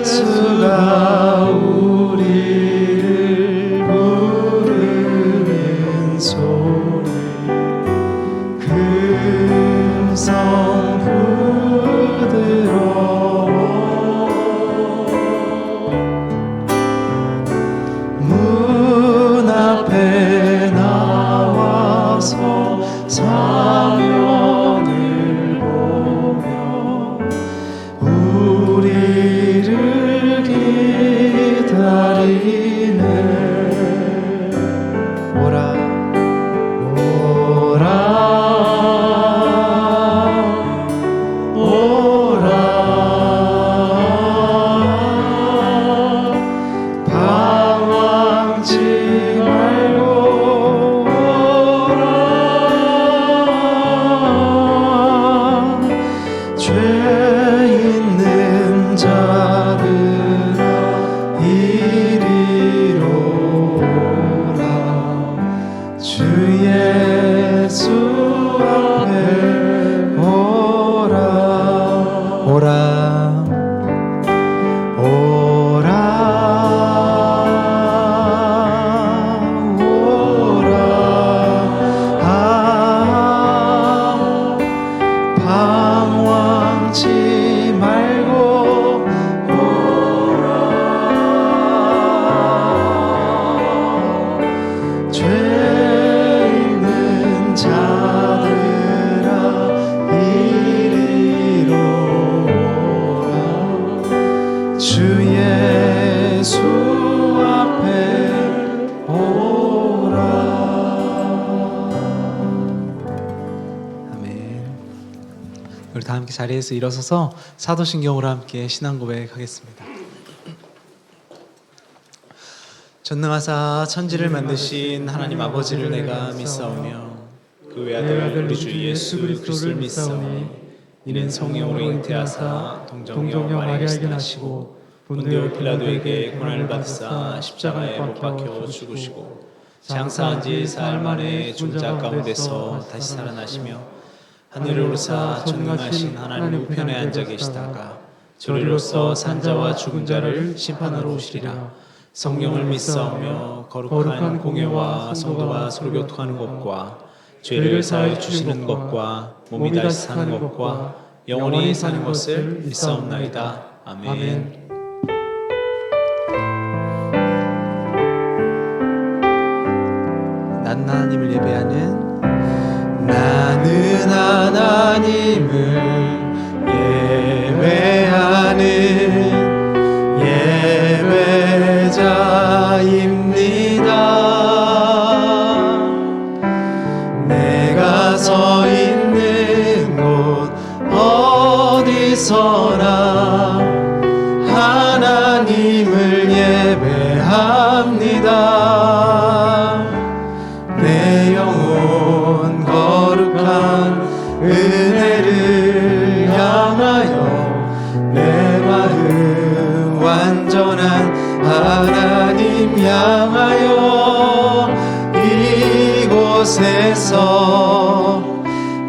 예수가 우리를 부르는 소리 금성 부드러워 문 앞에 나와서 사면을 보며 우리를 기다리네. 오라 오라 오라 방황치 말고 오라 죄 있는 자들아 이리로 오라 주 예수 앞에 오라 오라 오라 오라 방황치 말고 오라 죄 있는 자들아 이리로 오라 주 예수 앞에 오라. 아멘. 우리 다 함께 자리에서 일어서서 사도신경으로 함께 신앙 고백하겠습니다. 전능하사 천지를 만드신 하나님 아버지를 내가 믿사오며 그 외아들 우리 주 예수 그리스도를 믿사오니 이는 성령으로 잉태하사 동정녀 마리아에게 나시고 본디오 빌라도에게 고난을 받으사 십자가에 못 박혀 죽으시고 장사한 지 사흘 만에 죽은 자 가운데서 다시 살아나시며 하늘에 오르사 전능하신 하나님 우편에 앉아 계시다가 저리로서 산자와 죽은 자를 심판하러 오시리라. 성령을 믿사오며 거룩한 공예와 성도가 서로 교통하는 것과 죄를 사하여 주시는 것과 몸이 다시 사는 것과 영원히 사는 것을 믿사옵나이다. 아멘. 나는 하나님을 예배하는 나는 하나님을 예배하는 예배자입니다. 내가 서 있는 곳 어디서나 하나님을 예배합니다. 내 영혼 거룩한 은혜를 향하여 내 마음 완전한 하나님 향하여 이곳에서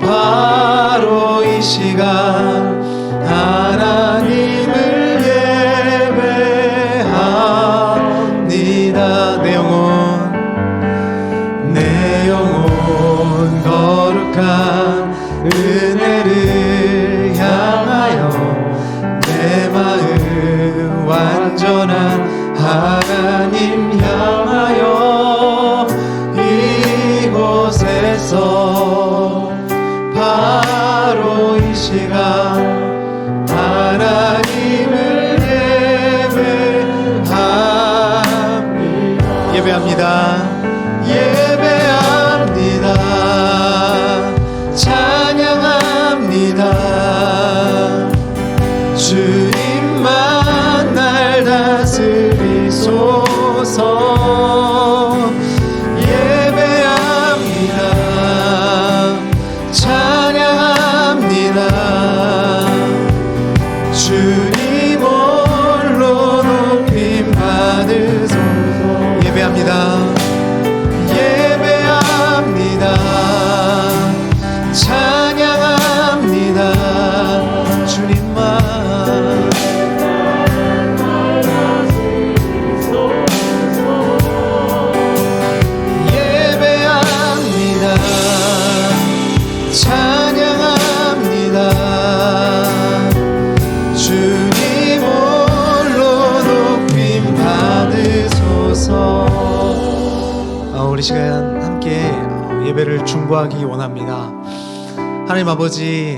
바로 이 시간 하나님을 예배합니다. 내 영혼 거룩한 은혜를 향하여 내 마음 완전한 하나님 향하여 이곳에서 바로 이 시간 하나님을 예배합니다. 예배합니다. 찬양합니다. 주님만 날 다스리소서. 예배합니다. 찬양합니다. 주님 홀로 높임 받으소서. 예배합니다. 예배합니다. 찬양합니다. 주님만 시간 함께 예배를 중보하기 원합니다. 하나님 아버지,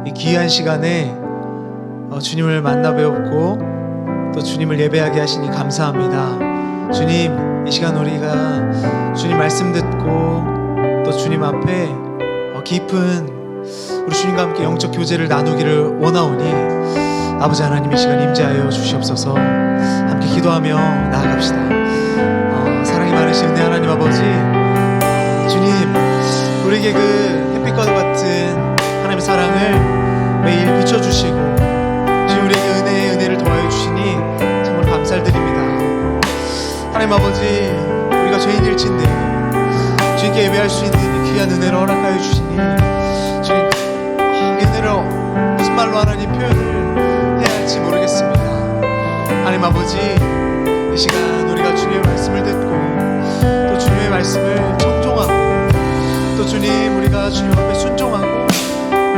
이 귀한 시간에 주님을 만나 뵙고 또 주님을 예배하게 하시니 감사합니다. 주님, 이 시간 우리가 주님 말씀 듣고 또 주님 앞에 깊은 우리 주님과 함께 영적 교제를 나누기를 원하오니 아버지 하나님 이 시간 임재하여 주시옵소서. 함께 기도하며 나아갑시다. 사랑이 많으신 은혜 하나님 아버지, 주님 우리에게 그 햇빛과도 같은 하나님의 사랑을 매일 비춰주시고 주님 우리에게 은혜를 더하여 주시니 정말 감사를 드립니다. 하나님 아버지, 우리가 죄인일진데 주님께 예배할 수 있는 귀한 은혜를 허락하여 주시니 주님, 이 은혜로 무슨 말로 하나님 표현을 해야 할지 모르겠습니다. 하나님 아버지, 이 시간 우리가 주님의 말씀을 듣고 또 주님의 말씀을 청종하고 또 주님 우리가 주님 앞에 순종하고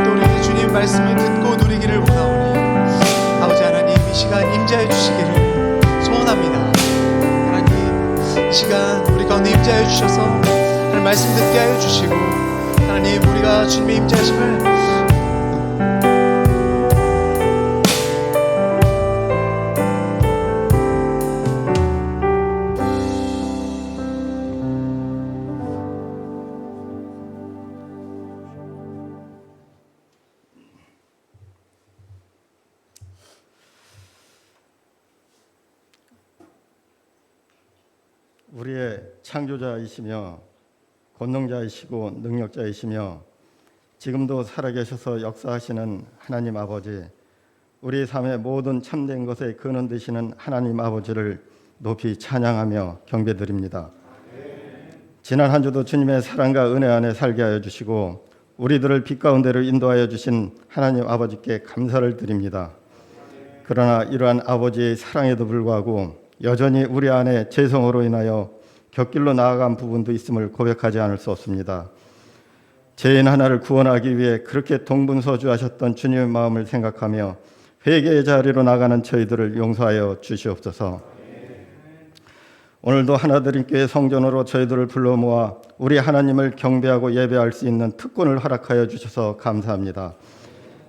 또 우리 주님 말씀을 듣고 누리기를 원하오니 아버지 하나님 이 시간 임재하여 주시기를 소원합니다. 하나님 이 시간 우리 가운데 임재하여 주셔서 하나님 말씀 듣게 하여 주시고 하나님 우리가 주님의 임재하심을 우리의 창조자이시며 권능자이시고 능력자이시며 지금도 살아계셔서 역사하시는 하나님 아버지, 우리 삶의 모든 참된 것에 근원 되시는 하나님 아버지를 높이 찬양하며 경배드립니다. 지난 한 주도 주님의 사랑과 은혜 안에 살게 하여 주시고 우리들을 빛 가운데로 인도하여 주신 하나님 아버지께 감사를 드립니다. 그러나 이러한 아버지의 사랑에도 불구하고 여전히 우리 안에 죄성으로 인하여 곁길로 나아간 부분도 있음을 고백하지 않을 수 없습니다. 죄인 하나를 구원하기 위해 그렇게 동분서주하셨던 주님의 마음을 생각하며 회개의 자리로 나가는 저희들을 용서하여 주시옵소서. 오늘도 하나드림교회 성전으로 저희들을 불러 모아 우리 하나님을 경배하고 예배할 수 있는 특권을 허락하여 주셔서 감사합니다.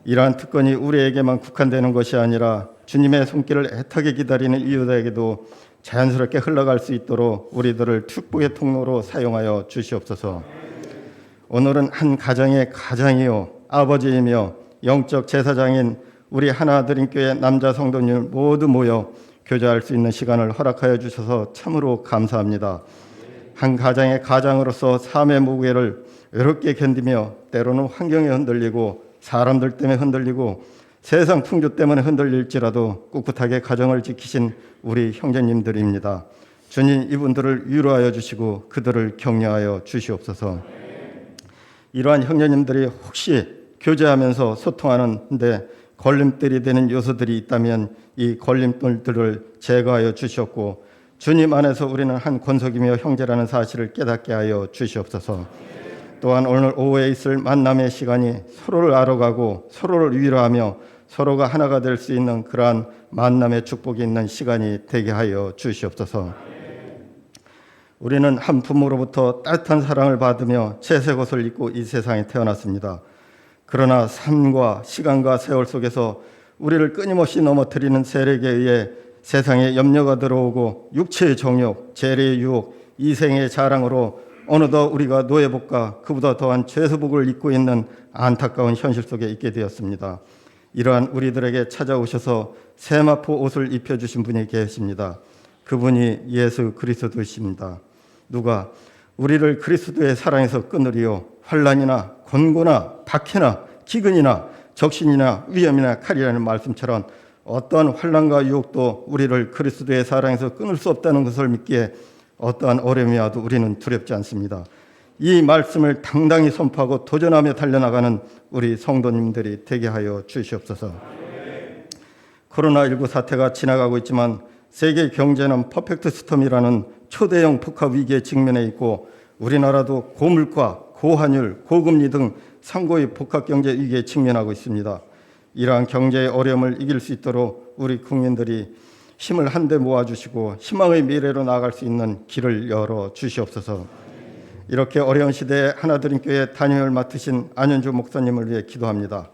이러한 특권이 우리에게만 국한되는 것이 아니라 주님의 손길을 애타게 기다리는 이웃에게도 자연스럽게 흘러갈 수 있도록 우리들을 축복의 통로로 사용하여 주시옵소서. 오늘은 한 가정의 가장이요 아버지이며 영적 제사장인 우리 하나드림교회 남자 성도님을 모두 모여 교제할 수 있는 시간을 허락하여 주셔서 참으로 감사합니다. 한 가장의 가장으로서 삶의 무게를 외롭게 견디며 때로는 환경에 흔들리고 사람들 때문에 흔들리고 세상 풍조 때문에 흔들릴지라도 꿋꿋하게 가정을 지키신 우리 형제님들입니다. 주님, 이분들을 위로하여 주시고 그들을 격려하여 주시옵소서. 이러한 형제님들이 혹시 교제하면서 소통하는데 걸림돌이 되는 요소들이 있다면 이 걸림돌들을 제거하여 주시옵고 주님 안에서 우리는 한 권속이며 형제라는 사실을 깨닫게 하여 주시옵소서. 또한 오늘 오후에 있을 만남의 시간이 서로를 알아가고 서로를 위로하며 서로가 하나가 될 수 있는 그러한 만남의 축복이 있는 시간이 되게 하여 주시옵소서. 우리는 한 부모로부터 따뜻한 사랑을 받으며 채색 옷을 입고 이 세상에 태어났습니다. 그러나 삶과 시간과 세월 속에서 우리를 끊임없이 넘어뜨리는 세력에 의해 세상에 염려가 들어오고 육체의 정욕, 재래의 유혹, 이생의 자랑으로 어느덧 우리가 노예복과 그보다 더한 죄수복을 입고 있는 안타까운 현실 속에 있게 되었습니다. 이러한 우리들에게 찾아오셔서 세마포 옷을 입혀주신 분이 계십니다. 그분이 예수 그리스도이십니다. 누가 우리를 그리스도의 사랑에서 끊으리요 환난이나 권고나 박해나 기근이나 적신이나 위험이나 칼이라는 말씀처럼 어떠한 환난과 유혹도 우리를 그리스도의 사랑에서 끊을 수 없다는 것을 믿기에 어떠한 어려움이 와도 우리는 두렵지 않습니다. 이 말씀을 당당히 선포하고 도전하며 달려나가는 우리 성도님들이 되게 하여 주시옵소서. 코로나19 사태가 지나가고 있지만 세계 경제는 퍼펙트 스톰이라는 초대형 복합 위기에 직면해 있고 우리나라도 고물가, 고환율, 고금리 등 상고의 복합 경제 위기에 직면하고 있습니다. 이러한 경제의 어려움을 이길 수 있도록 우리 국민들이 힘을 한데 모아주시고 희망의 미래로 나아갈 수 있는 길을 열어 주시옵소서. 이렇게 어려운 시대에 하나드림교회 담임을 맡으신 안현주 목사님을 위해 기도합니다.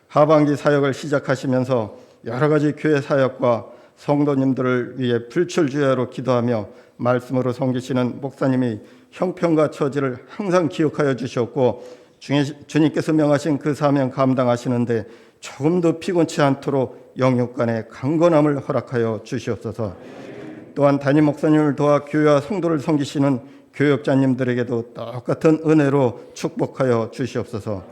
하반기 사역을 시작하시면서 여러 가지 교회 사역과 성도님들을 위해 불철주야로 기도하며 말씀으로 섬기시는 목사님이 형편과 처지를 항상 기억하여 주셨고 주님께서 명하신 그 사명 감당하시는데 조금도 피곤치 않도록 영육 간의 강건함을 허락하여 주시옵소서. 또한 담임 목사님을 도와 교회와 성도를 섬기시는 교역자님들에게도 똑같은 은혜로 축복하여 주시옵소서.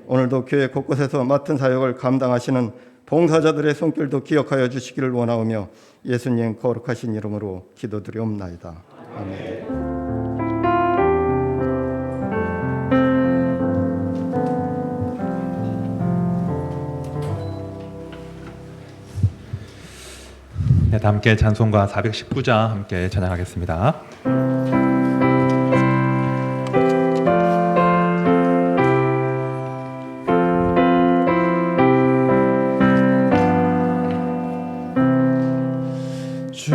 오늘도 교회 곳곳에서 맡은 사역을 감당하시는 봉사자들의 손길도 기억하여 주시기를 원하오며 예수님 거룩하신 이름으로 기도드리옵나이다. 아멘. 네, 다 함께 찬송가 419장 함께 찬양하겠습니다. 주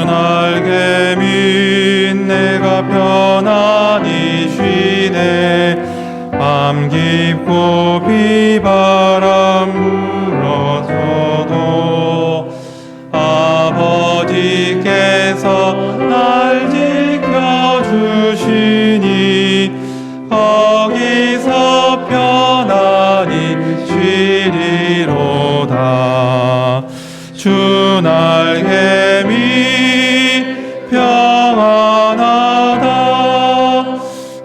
날개 밑 내가 편안히 쉬네. 밤 깊고 비바람 불어서도 아버지께서 날 지켜주시니 거기서 편안히 쉬리로다. 주 날개 밑 평안하다.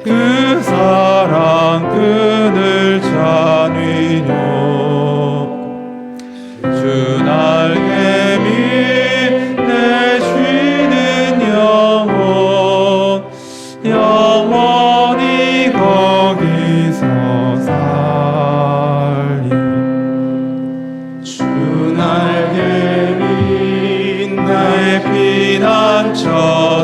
그 사랑 끈을 잔위뇨. 주 날개 밑 내 쉬는 영혼 영원히 거기서 살리. 주 날개 밑 내 피난처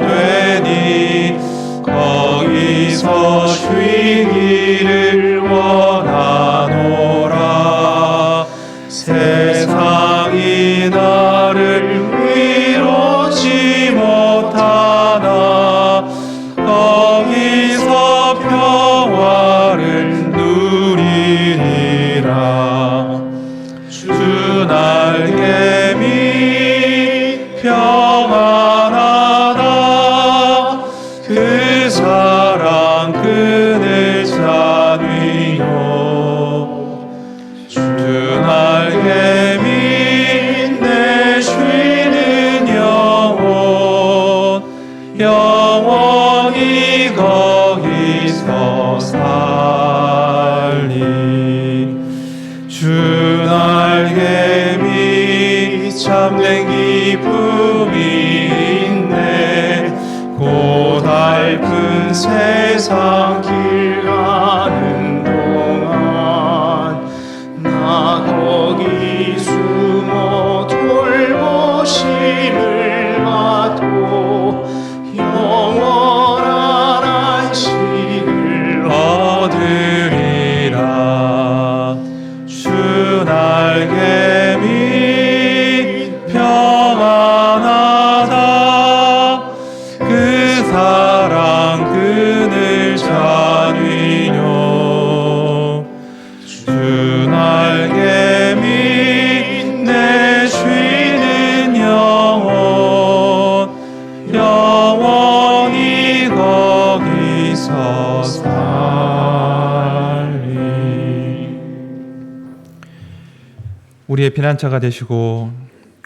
되니 거기서 쉬기를 원하노라. 세상이 나를 위로치 못하나 거기서 평화를 누리리라. 주 날개 밑 평안하다. 그 사랑 끈을 잔위요. 주 날개 밑 내 쉬는 영혼 영원히 거기서 살리. 주 날개 밑 참된 기쁨이 있네. 고달픈 세상 길 가는 동안 나 거기 숨어 돌보심을 받고 영원한 안식을 얻으리라. 주 날개 밑 평안하다. 그 사랑 끈을 잔위뇨. 주 날개 밑 내 쉬는 영혼 영원히 거기서 살리. 우리의 피난처가 되시고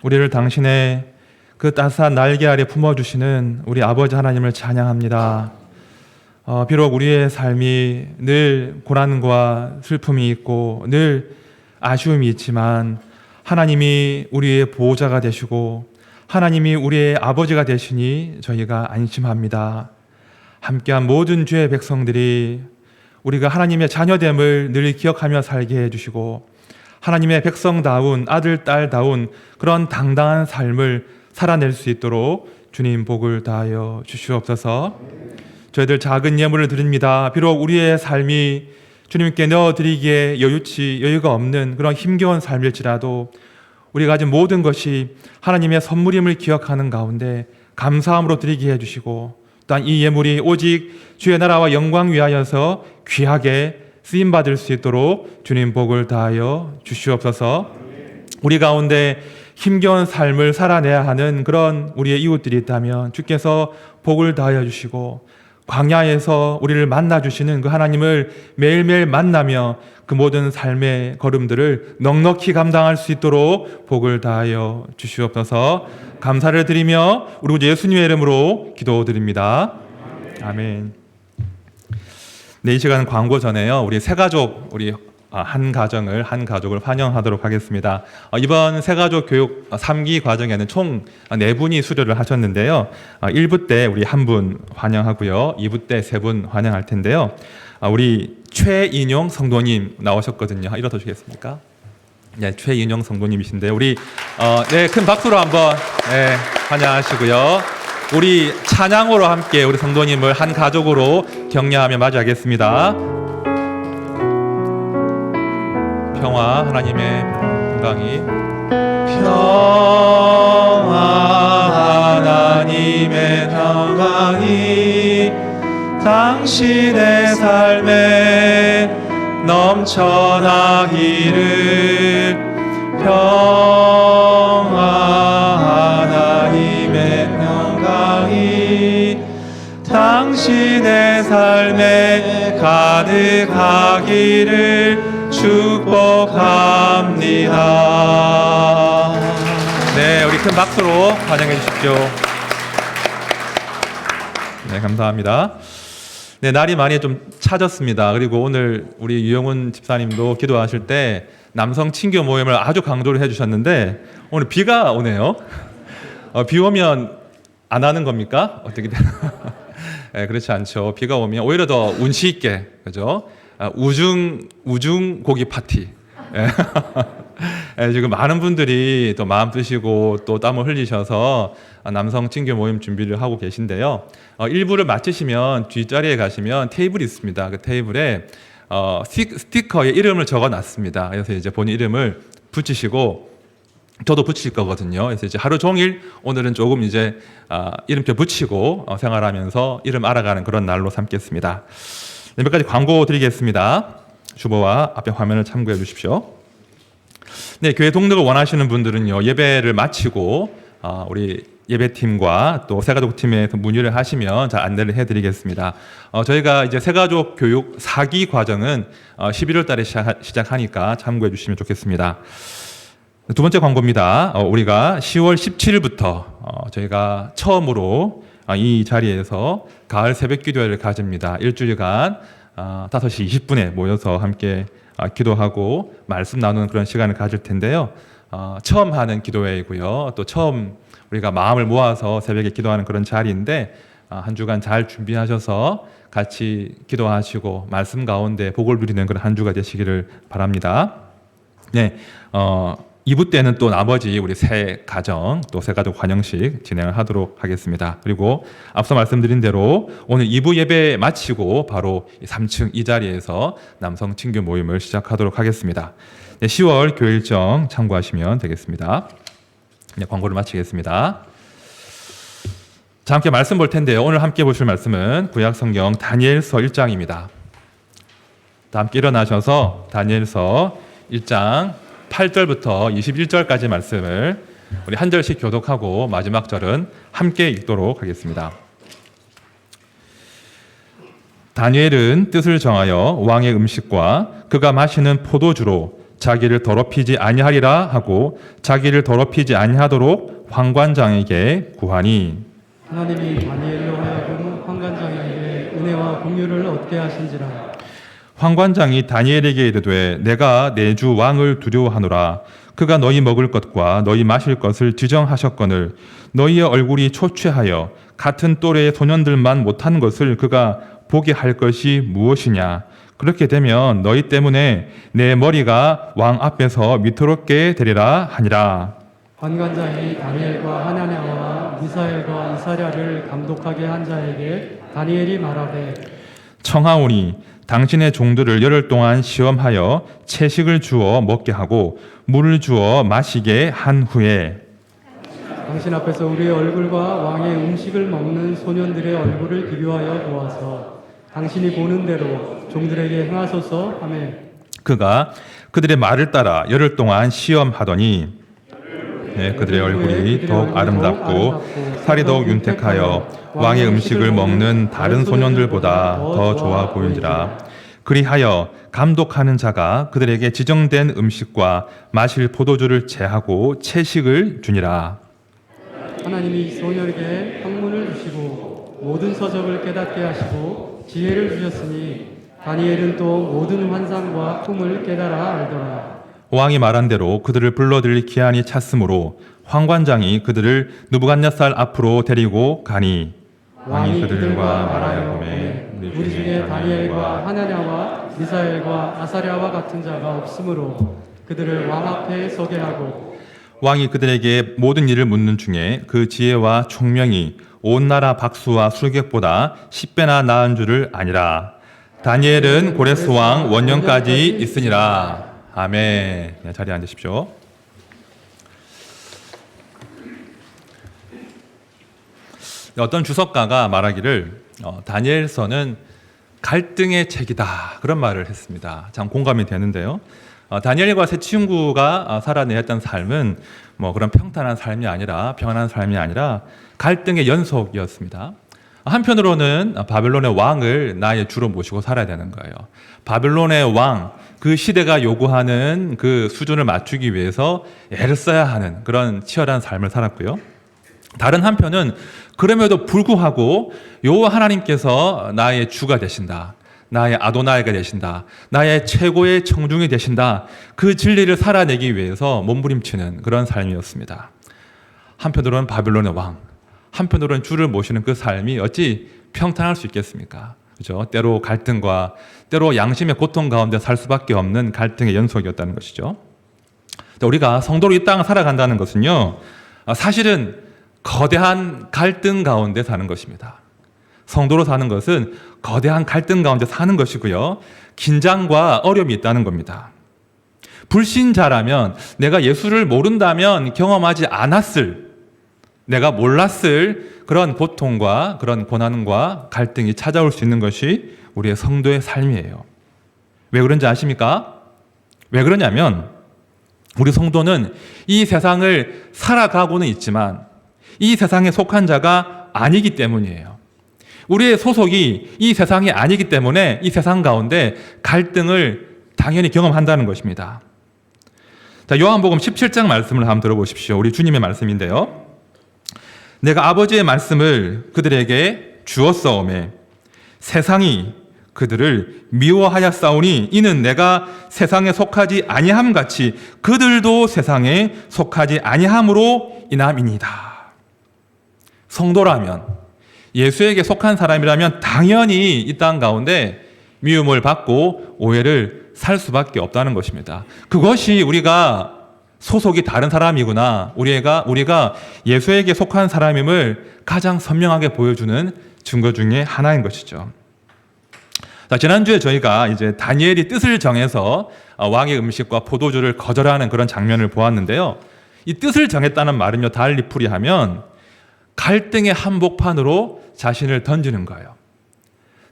우리를 당신의 그 따스한 날개 아래 품어주시는 우리 아버지 하나님을 찬양합니다. 비록 우리의 삶이 늘 고난과 슬픔이 있고 늘 아쉬움이 있지만 하나님이 우리의 보호자가 되시고 하나님이 우리의 아버지가 되시니 저희가 안심합니다. 함께한 모든 주의 백성들이 우리가 하나님의 자녀됨을 늘 기억하며 살게 해주시고 하나님의 백성다운 아들, 딸다운 그런 당당한 삶을 살아낼 수 있도록 주님 복을 다하여 주시옵소서. 저희들 작은 예물을 드립니다. 비록 우리의 삶이 주님께 넣어드리기에 여유가 없는 그런 힘겨운 삶일지라도 우리가 가진 모든 것이 하나님의 선물임을 기억하는 가운데 감사함으로 드리게 해주시고, 또한 이 예물이 오직 주의 나라와 영광 위하여서 귀하게 쓰임받을 수 있도록 주님 복을 다하여 주시옵소서. 우리 가운데 힘겨운 삶을 살아내야 하는 그런 우리의 이웃들이 있다면 주께서 복을 다하여 주시고, 광야에서 우리를 만나주시는 그 하나님을 매일매일 만나며 그 모든 삶의 걸음들을 넉넉히 감당할 수 있도록 복을 다하여 주시옵소서. 감사를 드리며 우리 구 예수님의 이름으로 기도드립니다. 아멘. 네, 이 시간 광고 전에요. 우리 세 가족, 한 가족을 환영하도록 하겠습니다. 이번 새가족 교육 3기 과정에는 총 4분이 수료를 하셨는데요. 1부 때 우리 1분 환영하고요. 2부 때 3분 환영할 텐데요. 우리 최인용 성도님 나오셨거든요. 일어서 주시겠습니까? 네, 최인용 성도님이신데 우리 네, 큰 박수로 한번 환영하시고요. 우리 찬양으로 함께 우리 성도님을 한 가족으로 격려하며 맞이하겠습니다. 평화, 하나님의 평강이, 평화 하나님의 평강이 당신의 삶에 넘쳐나기를. 평화 하나님의 평강이 당신의 삶에 가득하기를 축복합니다. 네, 우리 큰 박수로 환영해 주십시오. 네, 감사합니다. 네, 날이 많이 좀 차졌습니다. 그리고 오늘 우리 유영훈 집사님도 기도하실 때 남성 친교 모임을 아주 강조를 해주셨는데 오늘 비가 오네요. 비 오면 안 하는 겁니까? 어떻게 되나? 네, 그렇지 않죠. 비가 오면 오히려 더 운치 있게, 그죠? 우중 고기 파티. 예. 예, 지금 많은 분들이 또 마음 쓰시고 또 땀을 흘리셔서 남성 친교 모임 준비를 하고 계신데요. 1부를 마치시면 뒷자리에 가시면 테이블이 있습니다. 그 테이블에 스티커에 이름을 적어 놨습니다. 그래서 이제 본인 이름을 붙이시고 저도 붙일 거거든요. 그래서 이제 하루 종일 오늘은 조금 이제 이름표 붙이고 생활하면서 이름 알아가는 그런 날로 삼겠습니다. 네, 몇 가지 광고 드리겠습니다. 주보와 앞에 화면을 참고해 주십시오. 네, 교회 동력을 원하시는 분들은요, 예배를 마치고 우리 예배팀과 또 새가족팀에 문의를 하시면 잘 안내를 해드리겠습니다. 저희가 이제 새가족 교육 4기 과정은 11월 달에 시작하니까 참고해 주시면 좋겠습니다. 두 번째 광고입니다. 우리가 10월 17일부터 저희가 처음으로 이 자리에서 가을 새벽 기도회를 가집니다. 일주일간 5시 20분에 모여서 함께 기도하고 말씀 나누는 그런 시간을 가질 텐데요. 처음 하는 기도회이고요. 또 처음 우리가 마음을 모아서 새벽에 기도하는 그런 자리인데 한 주간 잘 준비하셔서 같이 기도하시고 말씀 가운데 복을 누리는 그런 한 주가 되시기를 바랍니다. 네, 2부 때는 또 나머지 우리 새 가정 또 새 가족 환영식 진행을 하도록 하겠습니다. 그리고 앞서 말씀드린 대로 오늘 2부 예배 마치고 바로 3층 이 자리에서 남성 친교 모임을 시작하도록 하겠습니다. 네, 10월 교회 일정 참고하시면 되겠습니다. 네, 광고를 마치겠습니다. 자, 함께 말씀 볼 텐데요. 오늘 함께 보실 말씀은 구약 성경 다니엘서 1장입니다. 함께 일어나셔서 다니엘서 1장 8절부터 21절까지 말씀을 우리 한 절씩 교독하고 마지막 절은 함께 읽도록 하겠습니다. 다니엘은 뜻을 정하여 왕의 음식과 그가 마시는 포도주로 자기를 더럽히지 아니하리라 하고 자기를 더럽히지 아니하도록 환관장에게 구하니. 하나님이 다니엘로 하여금 환관장에게 은혜와 공유를 얻게 하신지라. 환관장이 다니엘에게 이르되 내가 내 주 왕을 두려워하노라. 그가 너희 먹을 것과 너희 마실 것을 지정하셨거늘 너희의 얼굴이 초췌하여 같은 또래의 소년들만 못하는 것을 그가 보게 할 것이 무엇이냐. 그렇게 되면 너희 때문에 내 머리가 왕 앞에서 미끄럽게 되리라 하니라. 환관장이 다니엘과 하나냐와 미사엘과 이사랴를 감독하게 한 자에게 다니엘이 말하되 청하오니 당신의 종들을 열흘 동안 시험하여 채식을 주어 먹게 하고 물을 주어 마시게 한 후에 당신 앞에서 우리의 얼굴과 왕의 음식을 먹는 소년들의 얼굴을 비교하여 보아서 당신이 보는 대로 종들에게 행하소서 하며 그가 그들의 말을 따라 열흘 동안 시험하더니 그들의 얼굴이 더욱 아름답고 살이 더욱 윤택하여 왕의 음식을 먹는 다른 소년들보다 더 좋아 보인지라. 그리하여 감독하는 자가 그들에게 지정된 음식과 마실 포도주를 제하고 채식을 주니라. 하나님이 소년에게 학문을 주시고 모든 서적을 깨닫게 하시고 지혜를 주셨으니 다니엘은 또 모든 환상과 꿈을 깨달아 알더라. 왕이 말한 대로 그들을 불러들일 기한이 찼으므로 환관장이 그들을 느부갓네살 앞으로 데리고 가니 왕이 그들과 말하여 보매 우리 중에 다니엘과 하나냐와 미사엘과 아사랴와 같은 자가 없으므로 그들을 왕 앞에 서게 하고 왕이 그들에게 모든 일을 묻는 중에 그 지혜와 총명이 온 나라 박수와 술객보다 10배나 나은 줄을 아니라. 다니엘은 고레스 왕 원년까지 있으니라. 아멘. 네, 자리에 앉으십시오. 어떤 주석가가 말하기를 다니엘서는 갈등의 책이다 그런 말을 했습니다. 참 공감이 되는데요. 다니엘과 세 친구가 살아내었던 삶은 뭐 그런 평탄한 삶이 아니라 평안한 삶이 아니라 갈등의 연속이었습니다. 한편으로는 바벨론의 왕을 나의 주로 모시고 살아야 되는 거예요. 바벨론의 왕, 그 시대가 요구하는 그 수준을 맞추기 위해서 애를 써야 하는 그런 치열한 삶을 살았고요. 다른 한편은 그럼에도 불구하고 여호와 하나님께서 나의 주가 되신다. 나의 아도나이가 되신다. 나의 최고의 청중이 되신다. 그 진리를 살아내기 위해서 몸부림치는 그런 삶이었습니다. 한편으로는 바벨론의 왕, 한편으로는 주를 모시는 그 삶이 어찌 평탄할 수 있겠습니까? 그죠? 때로 갈등과 때로 양심의 고통 가운데 살 수밖에 없는 갈등의 연속이었다는 것이죠. 우리가 성도로 이 땅을 살아간다는 것은요, 사실은 거대한 갈등 가운데 사는 것입니다. 성도로 사는 것은 거대한 갈등 가운데 사는 것이고요. 긴장과 어려움이 있다는 겁니다. 불신자라면 내가 예수를 모른다면 경험하지 않았을, 내가 몰랐을 그런 고통과 그런 고난과 갈등이 찾아올 수 있는 것이 우리의 성도의 삶이에요. 왜 그런지 아십니까? 왜 그러냐면 우리 성도는 이 세상을 살아가고는 있지만 이 세상에 속한 자가 아니기 때문이에요. 우리의 소속이 이 세상이 아니기 때문에 이 세상 가운데 갈등을 당연히 경험한다는 것입니다. 자, 요한복음 17장 말씀을 한번 들어보십시오. 우리 주님의 말씀인데요. 내가 아버지의 말씀을 그들에게 주었사오매 세상이 그들을 미워하였사오니 이는 내가 세상에 속하지 아니함 같이 그들도 세상에 속하지 아니함으로 인함이니이다. 성도라면, 예수에게 속한 사람이라면 당연히 이 땅 가운데 미움을 받고 오해를 살 수밖에 없다는 것입니다. 그것이 우리가 소속이 다른 사람이구나, 우리가 예수에게 속한 사람임을 가장 선명하게 보여주는 증거 중에 하나인 것이죠. 자, 지난주에 저희가 이제 다니엘이 뜻을 정해서 왕의 음식과 포도주를 거절하는 그런 장면을 보았는데요. 이 뜻을 정했다는 말은요, 달리 풀이하면 갈등의 한복판으로 자신을 던지는 거예요.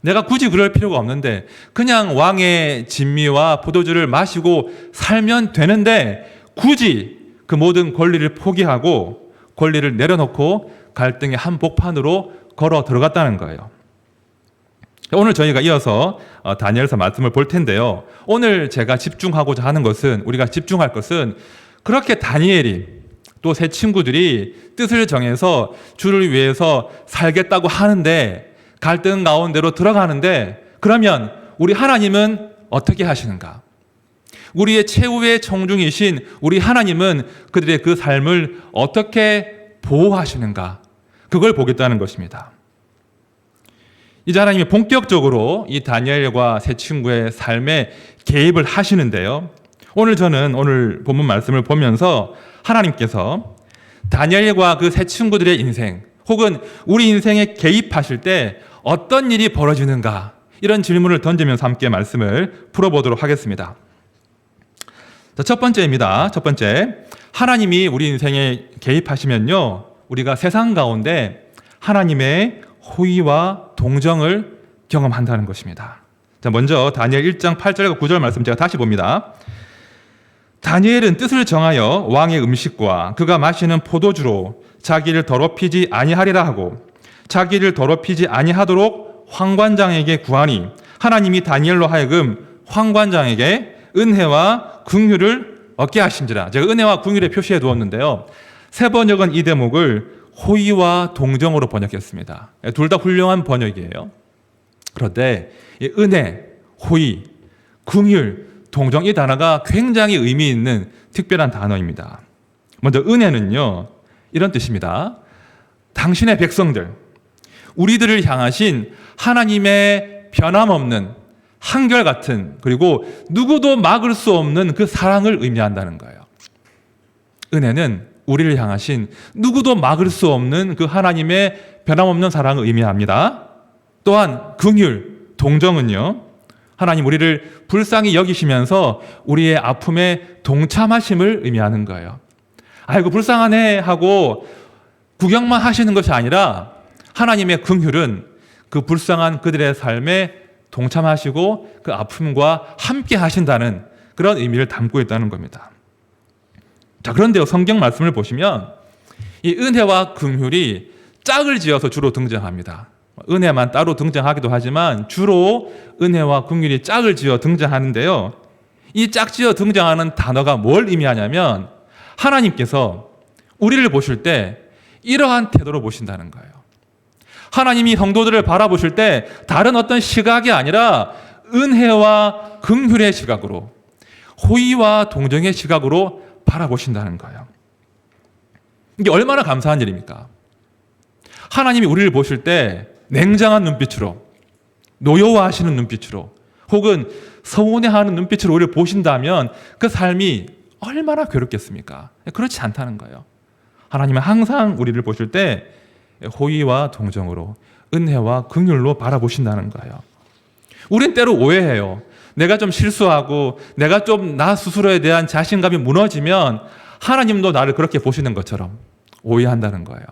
내가 굳이 그럴 필요가 없는데 그냥 왕의 진미와 포도주를 마시고 살면 되는데 굳이 그 모든 권리를 포기하고 권리를 내려놓고 갈등의 한복판으로 걸어 들어갔다는 거예요. 오늘 저희가 이어서 다니엘서 말씀을 볼 텐데요. 오늘 제가 집중하고자 하는 것은, 우리가 집중할 것은 그렇게 다니엘이 또 세 친구들이 뜻을 정해서 주를 위해서 살겠다고 하는데 갈등 가운데로 들어가는데 그러면 우리 하나님은 어떻게 하시는가? 우리의 최후의 청중이신 우리 하나님은 그들의 그 삶을 어떻게 보호하시는가? 그걸 보겠다는 것입니다. 이제 하나님이 본격적으로 이 다니엘과 세 친구의 삶에 개입을 하시는데요. 오늘 본문 말씀을 보면서 하나님께서 다니엘과 그 세 친구들의 인생 혹은 우리 인생에 개입하실 때 어떤 일이 벌어지는가, 이런 질문을 던지면서 함께 말씀을 풀어보도록 하겠습니다. 자, 첫 번째입니다. 첫 번째, 하나님이 우리 인생에 개입하시면요, 우리가 세상 가운데 하나님의 호의와 동정을 경험한다는 것입니다. 자, 먼저 다니엘 1장 8절과 9절 말씀 제가 다시 봅니다. 다니엘은 뜻을 정하여 왕의 음식과 그가 마시는 포도주로 자기를 더럽히지 아니하리라 하고 자기를 더럽히지 아니하도록 황관장에게 구하니 하나님이 다니엘로 하여금 황관장에게 은혜와 긍휼을 얻게 하신지라. 제가 은혜와 긍휼에 표시해 두었는데요. 새 번역은 이 대목을 호의와 동정으로 번역했습니다. 둘 다 훌륭한 번역이에요. 그런데 이 은혜, 호의, 긍휼, 동정 이 단어가 굉장히 의미 있는 특별한 단어입니다. 먼저 은혜는요, 이런 뜻입니다. 당신의 백성들, 우리들을 향하신 하나님의 변함없는 한결같은 그리고 누구도 막을 수 없는 그 사랑을 의미한다는 거예요. 은혜는 우리를 향하신 누구도 막을 수 없는 그 하나님의 변함없는 사랑을 의미합니다. 또한 긍휼, 동정은요, 하나님 우리를 불쌍히 여기시면서 우리의 아픔에 동참하심을 의미하는 거예요. 아이고 불쌍하네 하고 구경만 하시는 것이 아니라 하나님의 긍휼은 그 불쌍한 그들의 삶에 동참하시고 그 아픔과 함께 하신다는 그런 의미를 담고 있다는 겁니다. 자, 그런데요, 성경 말씀을 보시면 이 은혜와 긍휼이 짝을 지어서 주로 등장합니다. 은혜만 따로 등장하기도 하지만 주로 은혜와 긍휼이 짝을 지어 등장하는데요. 이 짝지어 등장하는 단어가 뭘 의미하냐면 하나님께서 우리를 보실 때 이러한 태도로 보신다는 거예요. 하나님이 성도들을 바라보실 때 다른 어떤 시각이 아니라 은혜와 긍휼의 시각으로, 호의와 동정의 시각으로 바라보신다는 거예요. 이게 얼마나 감사한 일입니까? 하나님이 우리를 보실 때 냉정한 눈빛으로, 노여워하시는 눈빛으로, 혹은 서운해하는 눈빛으로 우리를 보신다면 그 삶이 얼마나 괴롭겠습니까? 그렇지 않다는 거예요. 하나님은 항상 우리를 보실 때 호의와 동정으로, 은혜와 긍휼로 바라보신다는 거예요. 우린 때로 오해해요. 내가 좀 실수하고 내가 좀 나 스스로에 대한 자신감이 무너지면 하나님도 나를 그렇게 보시는 것처럼 오해한다는 거예요.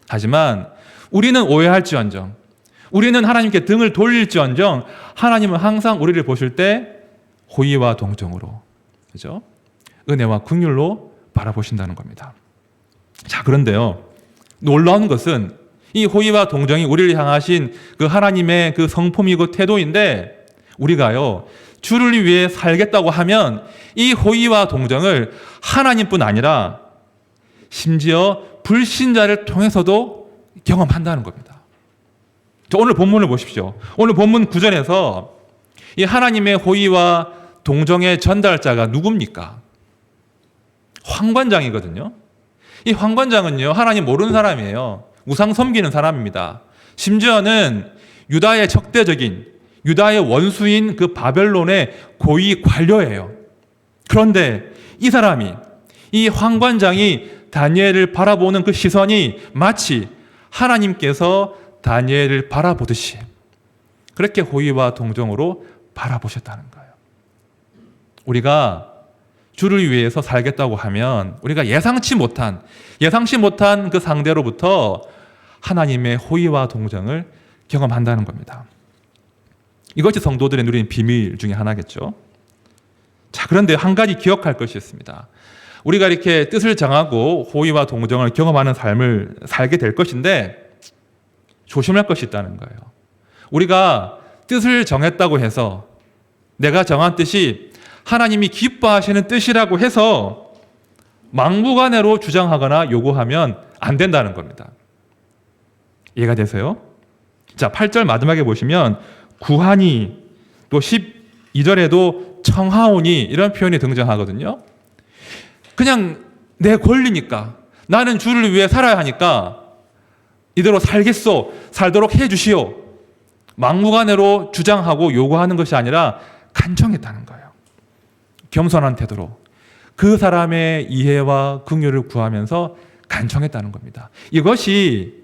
하지만 우리는 오해할지언정, 우리는 하나님께 등을 돌릴지언정 하나님은 항상 우리를 보실 때 호의와 동정으로, 그죠? 은혜와 긍휼로 바라보신다는 겁니다. 자, 그런데요, 놀라운 것은 이 호의와 동정이 우리를 향하신 그 하나님의 그 성품이고 태도인데 우리가요, 주를 위해 살겠다고 하면 이 호의와 동정을 하나님뿐 아니라 심지어 불신자를 통해서도 경험한다는 겁니다. 오늘 본문을 보십시오. 오늘 본문 9절에서 이 하나님의 호의와 동정의 전달자가 누굽니까? 황관장이거든요. 이 황관장은요, 하나님 모르는 사람이에요. 우상 섬기는 사람입니다. 심지어는 유다의 적대적인, 유다의 원수인 그 바벨론의 고위 관료예요. 그런데 이 사람이, 이 황관장이 다니엘을 바라보는 그 시선이 마치 하나님께서 다니엘을 바라보듯이 그렇게 호의와 동정으로 바라보셨다는 거예요. 우리가 주를 위해서 살겠다고 하면 우리가 예상치 못한 그 상대로부터 하나님의 호의와 동정을 경험한다는 겁니다. 이것이 성도들의 누리는 비밀 중에 하나겠죠. 자, 그런데 한 가지 기억할 것이 있습니다. 우리가 이렇게 뜻을 정하고 호의와 동정을 경험하는 삶을 살게 될 것인데 조심할 것이 있다는 거예요. 우리가 뜻을 정했다고 해서 내가 정한 뜻이 하나님이 기뻐하시는 뜻이라고 해서 막무가내로 주장하거나 요구하면 안 된다는 겁니다. 이해가 되세요? 자, 8절 마지막에 보시면 구하니, 또 12절에도 청하오니 이런 표현이 등장하거든요. 그냥 내 권리니까, 나는 주를 위해 살아야 하니까 이대로 살겠소, 살도록 해주시오, 막무가내로 주장하고 요구하는 것이 아니라 간청했다는 거예요. 겸손한 태도로 그 사람의 이해와 긍휼을 구하면서 간청했다는 겁니다. 이것이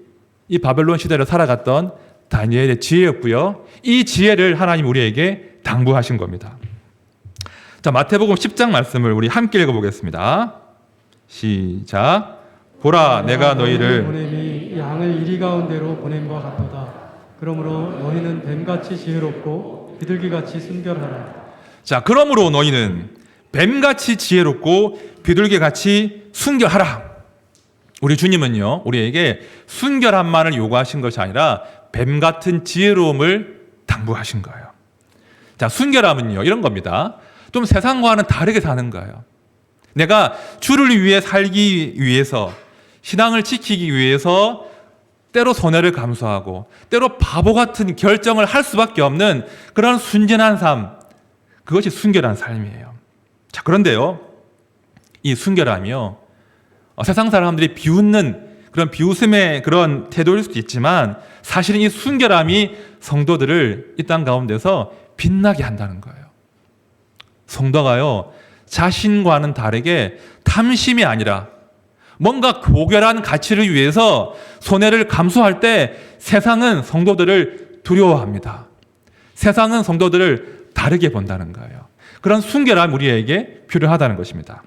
이 바벨론 시대를 살아갔던 다니엘의 지혜였고요. 이 지혜를 하나님 우리에게 당부하신 겁니다. 자, 마태복음 10장 말씀을 우리 함께 읽어보겠습니다. 시작. 보라, 내가 너희를 보냄이 양을 이리 가운데로 보냄과 같도다. 그러므로 너희는 뱀같이 지혜롭고 비둘기같이 순결하라. 자, 그러므로 너희는 뱀같이 지혜롭고 비둘기같이 순결하라. 우리 주님은요, 우리에게 순결함만을 요구하신 것이 아니라 뱀 같은 지혜로움을 당부하신 거예요. 자, 순결함은요, 이런 겁니다. 좀 세상과는 다르게 사는 거예요. 내가 주를 위해 살기 위해서, 신앙을 지키기 위해서 때로 손해를 감수하고 때로 바보 같은 결정을 할 수밖에 없는 그런 순진한 삶, 그것이 순결한 삶이에요. 자, 그런데요, 이 순결함이요, 세상 사람들이 비웃는 그런 비웃음의 그런 태도일 수도 있지만 사실은 이 순결함이 성도들을 이 땅 가운데서 빛나게 한다는 거예요. 성도가요, 자신과는 다르게 탐심이 아니라 뭔가 고결한 가치를 위해서 손해를 감수할 때 세상은 성도들을 두려워합니다. 세상은 성도들을 다르게 본다는 거예요. 그런 순결함 우리에게 필요하다는 것입니다.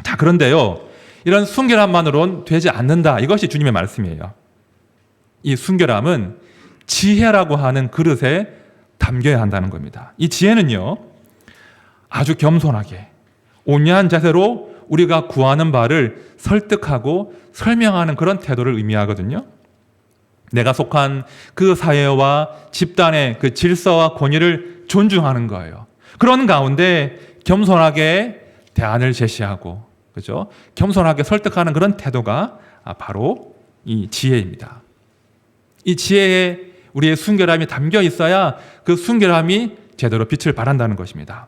자, 그런데요, 이런 순결함만으로는 되지 않는다. 이것이 주님의 말씀이에요. 이 순결함은 지혜라고 하는 그릇에 담겨야 한다는 겁니다. 이 지혜는요, 아주 겸손하게 온유한 자세로 우리가 구하는 바를 설득하고 설명하는 그런 태도를 의미하거든요. 내가 속한 그 사회와 집단의 그 질서와 권위를 존중하는 거예요. 그런 가운데 겸손하게 대안을 제시하고, 그죠? 겸손하게 설득하는 그런 태도가 바로 이 지혜입니다. 이 지혜에 우리의 순결함이 담겨 있어야 그 순결함이 제대로 빛을 발한다는 것입니다.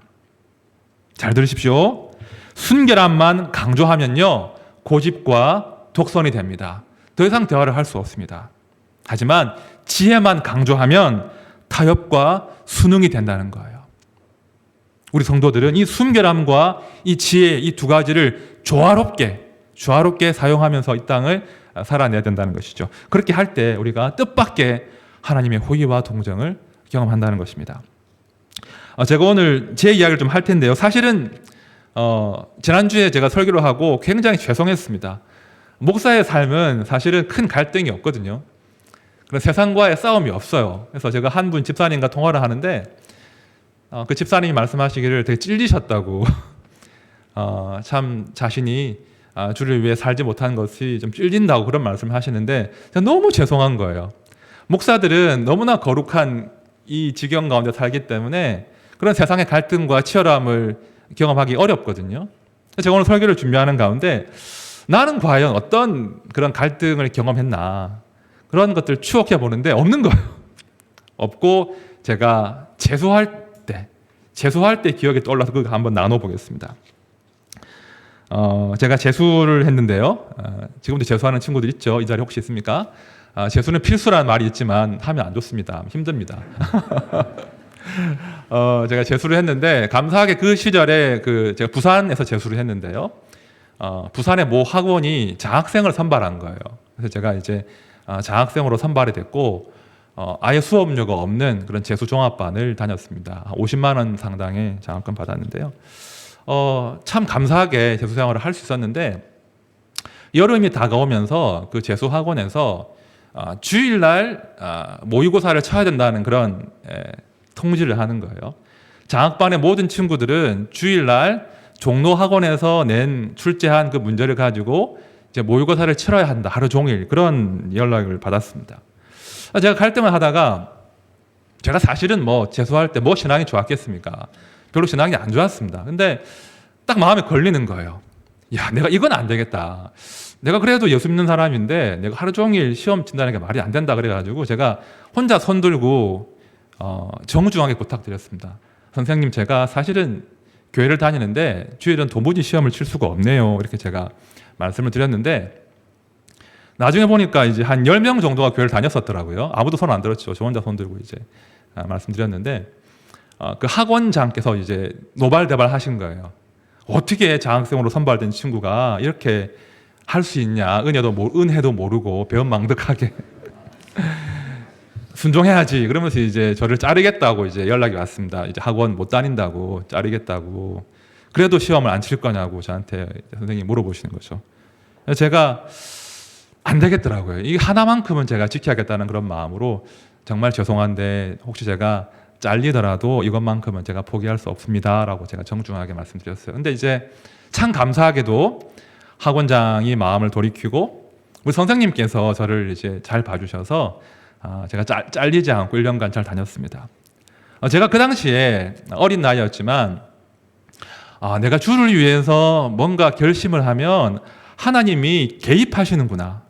잘 들으십시오. 순결함만 강조하면요, 고집과 독선이 됩니다. 더 이상 대화를 할 수 없습니다. 하지만 지혜만 강조하면 타협과 순응이 된다는 거예요. 우리 성도들은 이 순결함과 이 지혜, 이 두 가지를 조화롭게 사용하면서 이 땅을 살아내야 된다는 것이죠. 그렇게 할 때 우리가 뜻밖의 하나님의 호의와 동정을 경험한다는 것입니다. 제가 오늘 제 이야기를 좀 할 텐데요. 사실은 지난주에 제가 설교를 하고 굉장히 죄송했습니다. 목사의 삶은 사실은 큰 갈등이 없거든요. 그런 세상과의 싸움이 없어요. 그래서 제가 한 분 집사님과 통화를 하는데 그 집사님이 말씀하시기를 되게 찔리셨다고 참 자신이 주를 위해 살지 못하는 것이 좀 찔린다고 그런 말씀을 하시는데 제가 너무 죄송한 거예요. 목사들은 너무나 거룩한 이 지경 가운데 살기 때문에 그런 세상의 갈등과 치열함을 경험하기 어렵거든요. 제가 오늘 설교를 준비하는 가운데 나는 과연 어떤 그런 갈등을 경험했나, 그런 것들을 추억해 보는데 없는 거예요. 없고 제가 재수할 때 기억이 떠올라서 그거 한번 나눠보겠습니다. 제가 재수를 했는데요. 지금도 재수하는 친구들 있죠? 이 자리에 혹시 있습니까? 재수는 필수라는 말이 있지만 하면 안 좋습니다. 힘듭니다. 제가 재수를 했는데 감사하게 그 시절에 제가 부산에서 재수를 했는데요. 부산의 모 학원이 장학생을 선발한 거예요. 그래서 제가 이제 장학생으로 선발이 됐고 아예 수업료가 없는 그런 재수 종합반을 다녔습니다. 50만 원 상당의 장학금 받았는데요. 참 감사하게 재수 생활을 할 수 있었는데 여름이 다가오면서 그 재수 학원에서 주일날 모의고사를 쳐야 된다는 그런 통지를 하는 거예요. 장학반의 모든 친구들은 주일날 종로 학원에서 출제한 그 문제를 가지고 이제 모의고사를 치러야 한다. 하루 종일 그런 연락을 받았습니다. 제가 갈등을 하다가 제가 사실은 재수할 때 신앙이 좋았겠습니까? 별로 신앙이 안 좋았습니다. 근데 딱 마음에 걸리는 거예요. 야, 내가 이건 안 되겠다. 내가 그래도 예수 믿는 사람인데 내가 하루 종일 시험 친다는 게 말이 안 된다 그래가지고 제가 혼자 손 들고 정중하게 부탁드렸습니다. 선생님, 제가 사실은 교회를 다니는데 주일은 도무지 시험을 칠 수가 없네요. 이렇게 제가 말씀을 드렸는데 나중에 보니까 이제 한 10명 정도가 교회를 다녔었더라고요. 아무도 손 안 들었죠. 저 혼자 손 들고 이제 말씀드렸는데 그 학원장께서 이제 노발대발 하신 거예요. 어떻게 장학생으로 선발된 친구가 이렇게 할 수 있냐. 은혜도 모르고 배은망덕하게. 순종해야지. 그러면서 이제 저를 자르겠다고 이제 연락이 왔습니다. 이제 학원 못 다닌다고 자르겠다고. 그래도 시험을 안 칠 거냐고 저한테 선생님이 물어보시는 거죠. 제가 안 되겠더라고요. 이 하나만큼은 제가 지켜야겠다는 그런 마음으로 정말 죄송한데 혹시 제가 잘리더라도 이것만큼은 제가 포기할 수 없습니다라고 제가 정중하게 말씀드렸어요. 근데 이제 참 감사하게도 학원장이 마음을 돌이키고 우리 선생님께서 저를 이제 잘 봐주셔서 제가 잘리지 않고 1년간 잘 다녔습니다. 제가 그 당시에 어린 나이였지만 내가 주를 위해서 뭔가 결심을 하면 하나님이 개입하시는구나.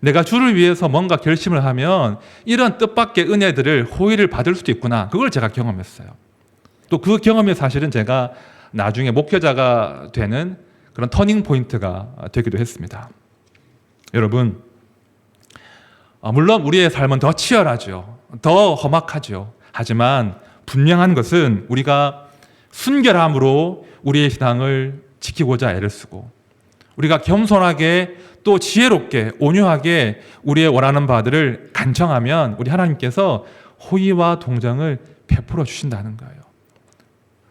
내가 주를 위해서 뭔가 결심을 하면 이런 뜻밖의 은혜들을 호의를 받을 수도 있구나. 그걸 제가 경험했어요. 또 그 경험이 사실은 제가 나중에 목회자가 되는 그런 터닝 포인트가 되기도 했습니다. 여러분, 물론 우리의 삶은 더 치열하죠. 더 험악하죠. 하지만 분명한 것은 우리가 순결함으로 우리의 신앙을 지키고자 애를 쓰고 우리가 겸손하게 또 지혜롭게 온유하게 우리의 원하는 바들을 간청하면 우리 하나님께서 호의와 동정을 베풀어 주신다는 거예요.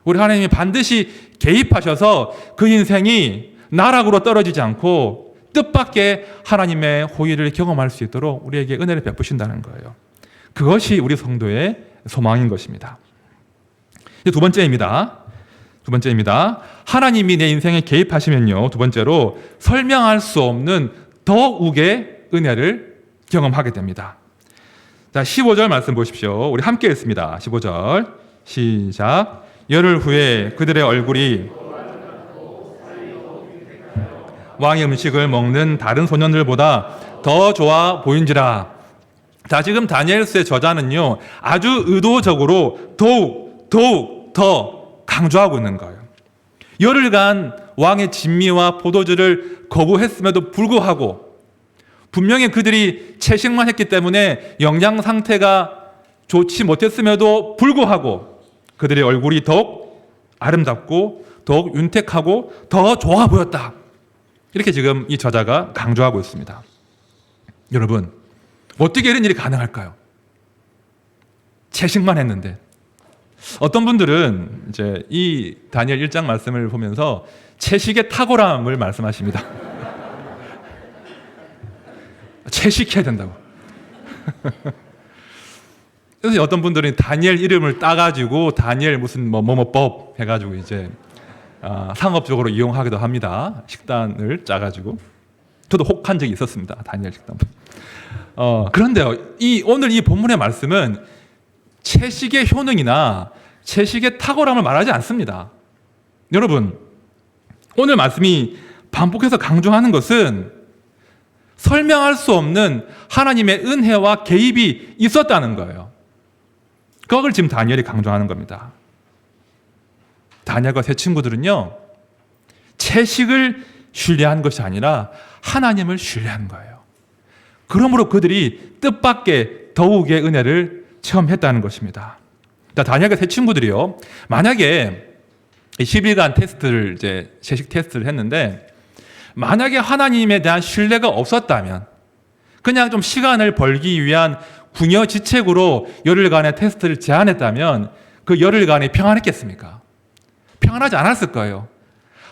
우리 하나님이 반드시 개입하셔서 그 인생이 나락으로 떨어지지 않고 뜻밖의 하나님의 호의를 경험할 수 있도록 우리에게 은혜를 베푸신다는 거예요. 그것이 우리 성도의 소망인 것입니다. 두 번째입니다. 하나님이 내 인생에 개입하시면요. 두 번째로 설명할 수 없는 더욱의 은혜를 경험하게 됩니다. 자, 15절 말씀 보십시오. 우리 함께 읽습니다. 15절 시작. 열흘 후에 그들의 얼굴이 왕의 음식을 먹는 다른 소년들보다 더 좋아 보인지라. 자, 지금 다니엘서의 저자는요, 아주 의도적으로 더욱 더 강조하고 있는 거예요. 열흘간 왕의 진미와 포도주를 거부했음에도 불구하고 분명히 그들이 채식만 했기 때문에 영양 상태가 좋지 못했음에도 불구하고 그들의 얼굴이 더욱 아름답고 더욱 윤택하고 더 좋아 보였다. 이렇게 지금 이 저자가 강조하고 있습니다. 여러분, 어떻게 이런 일이 가능할까요? 채식만 했는데. 어떤 분들은 이제 이 다니엘 1장 말씀을 보면서 채식의 탁월함을 말씀하십니다. 채식해야 된다고. 그래서 어떤 분들은 다니엘 이름을 따가지고 다니엘 무슨 뭐뭐법 해가지고 이제 상업적으로 이용하기도 합니다. 식단을 짜가지고. 저도 혹한 적이 있었습니다. 다니엘 식단. 그런데요, 오늘 이 본문의 말씀은 채식의 효능이나 채식의 탁월함을 말하지 않습니다. 여러분, 오늘 말씀이 반복해서 강조하는 것은 설명할 수 없는 하나님의 은혜와 개입이 있었다는 거예요. 그걸 지금 다니엘이 강조하는 겁니다. 다니엘과 세 친구들은요, 채식을 신뢰한 것이 아니라 하나님을 신뢰한 거예요. 그러므로 그들이 뜻밖의 더욱의 은혜를 체험했다는 것입니다. 다니엘과 세 친구들이요, 만약에 10일간 테스트를 이제 채식 테스트를 했는데 만약에 하나님에 대한 신뢰가 없었다면 그냥 좀 시간을 벌기 위한 궁여지책으로 열흘간의 테스트를 제안했다면 그 열흘간이 평안했겠습니까? 평안하지 않았을 거예요.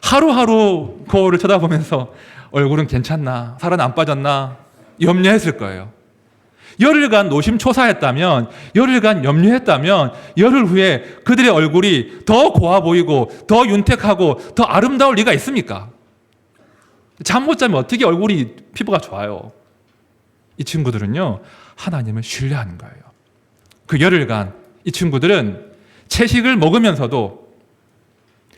하루하루 거울을 쳐다보면서 얼굴은 괜찮나? 살은 안 빠졌나? 염려했을 거예요. 열흘간 노심초사했다면, 열흘간 염려했다면 열흘 후에 그들의 얼굴이 더 고와 보이고 더 윤택하고 더 아름다울 리가 있습니까? 잠 못 자면 어떻게 얼굴이 피부가 좋아요? 이 친구들은요, 하나님을 신뢰하는 거예요. 그 열흘간 이 친구들은 채식을 먹으면서도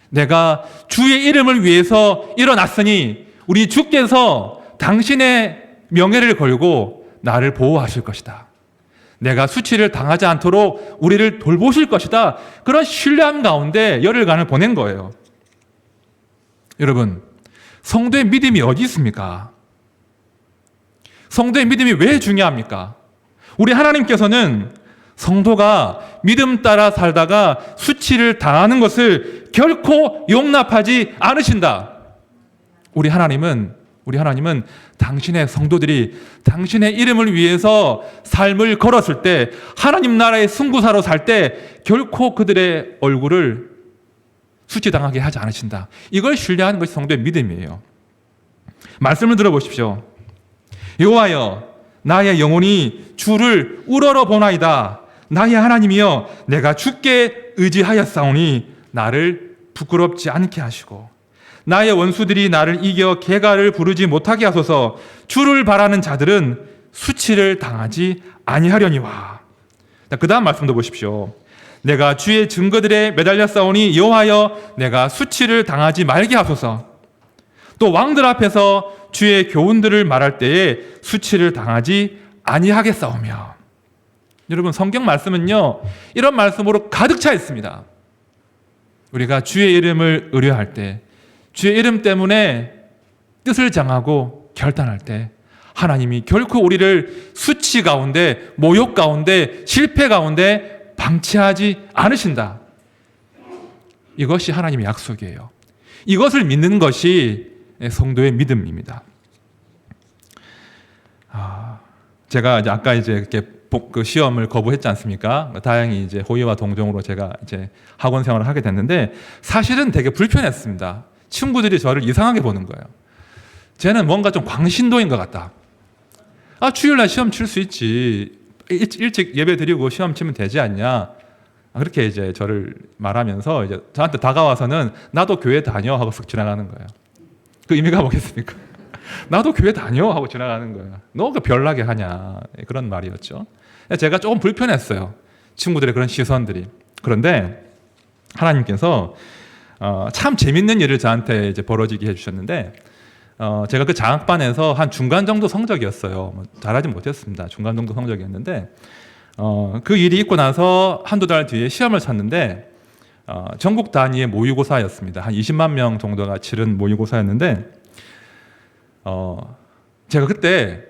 내가 주의 이름을 위해서 일어났으니 우리 주께서 당신의 명예를 걸고 나를 보호하실 것이다. 내가 수치를 당하지 않도록 우리를 돌보실 것이다. 그런 신뢰함 가운데 열흘간을 보낸 거예요. 여러분, 성도의 믿음이 어디 있습니까? 성도의 믿음이 왜 중요합니까? 우리 하나님께서는 성도가 믿음 따라 살다가 수치를 당하는 것을 결코 용납하지 않으신다. 우리 하나님은 우리 하나님은 당신의 성도들이 당신의 이름을 위해서 삶을 걸었을 때, 하나님 나라의 승구사로 살 때 결코 그들의 얼굴을 수치당하게 하지 않으신다. 이걸 신뢰하는 것이 성도의 믿음이에요. 말씀을 들어보십시오. 여호와여, 나의 영혼이 주를 우러러 보나이다. 나의 하나님이여, 내가 주께 의지하였사오니 나를 부끄럽지 않게 하시고, 나의 원수들이 나를 이겨 개가를 부르지 못하게 하소서. 주를 바라는 자들은 수치를 당하지 아니하려니와. 그 다음 말씀도 보십시오. 내가 주의 증거들에 매달려 싸우니 여호와여, 내가 수치를 당하지 말게 하소서. 또 왕들 앞에서 주의 교훈들을 말할 때에 수치를 당하지 아니하겠사오며. 여러분, 성경 말씀은요, 이런 말씀으로 가득 차 있습니다. 우리가 주의 이름을 의뢰할 때, 주의 이름 때문에 뜻을 정하고 결단할 때 하나님이 결코 우리를 수치 가운데, 모욕 가운데, 실패 가운데 방치하지 않으신다. 이것이 하나님의 약속이에요. 이것을 믿는 것이 성도의 믿음입니다. 제가 아까 이렇게 그 시험을 거부했지 않습니까? 다행히 이제 호의와 동정으로 제가 이제 학원 생활을 하게 됐는데, 사실은 되게 불편했습니다. 친구들이 저를 이상하게 보는 거예요. 쟤는 뭔가 좀 광신도인 것 같다. 주일날 시험 칠 수 있지. 일찍 예배 드리고 시험 치면 되지 않냐. 그렇게 이제 저를 말하면서 이제 저한테 다가와서는 나도 교회 다녀 하고 쓱 지나가는 거예요. 그 의미가 뭐겠습니까? 나도 교회 다녀 하고 지나가는 거예요. 너 그 별나게 하냐. 그런 말이었죠. 제가 조금 불편했어요. 친구들의 그런 시선들이. 그런데 하나님께서 참 재밌는 일을 저한테 이제 벌어지게 해주셨는데, 제가 그 장학반에서 한 중간 정도 성적이었어요. 잘하진 못했습니다. 중간 정도 성적이었는데, 그 일이 있고 나서 한두 달 뒤에 시험을 쳤는데, 전국 단위의 모의고사였습니다. 한 20만 명 정도가 치른 모의고사였는데, 제가 그때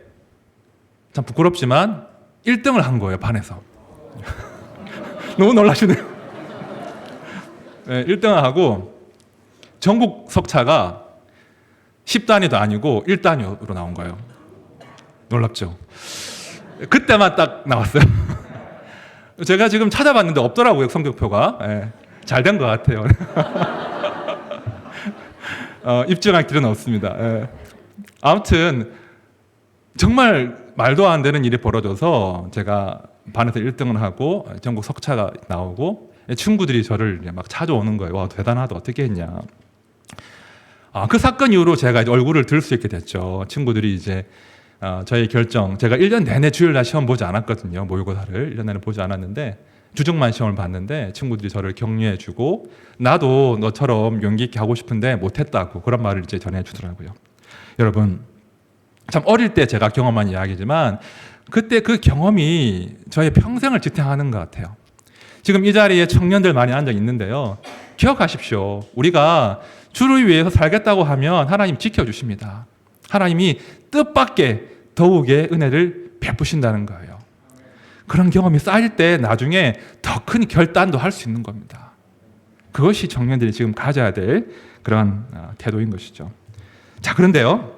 참 부끄럽지만 1등을 한 거예요, 반에서. 너무 놀라시네요. 네, 1등을 하고 전국 석차가 10단위도 아니고 1단위로 나온 거예요. 놀랍죠? 그때만 딱 나왔어요. 제가 지금 찾아봤는데 없더라고요, 성적표가. 네, 잘 된 것 같아요. 입증할 길은 없습니다. 네. 아무튼 정말 말도 안 되는 일이 벌어져서 제가 반에서 1등을 하고 전국 석차가 나오고 친구들이 저를 막 찾아오는 거예요. 와, 대단하다. 어떻게 했냐. 그 사건 이후로 제가 이제 얼굴을 들 수 있게 됐죠. 친구들이 이제 저의 결정, 제가 1년 내내 주일날 시험 보지 않았거든요. 모의고사를 1년 내내 보지 않았는데 주중만 시험을 봤는데 친구들이 저를 격려해주고, 나도 너처럼 용기 있게 하고 싶은데 못했다고 그런 말을 이제 전해주더라고요. 여러분, 참 어릴 때 제가 경험한 이야기지만 그때 그 경험이 저의 평생을 지탱하는 것 같아요. 지금 이 자리에 청년들 많이 앉아 있는데요, 기억하십시오. 우리가 주를 위해서 살겠다고 하면 하나님 지켜주십니다. 하나님이 뜻밖의 더욱의 은혜를 베푸신다는 거예요. 그런 경험이 쌓일 때 나중에 더 큰 결단도 할 수 있는 겁니다. 그것이 청년들이 지금 가져야 될 그런 태도인 것이죠. 자, 그런데요,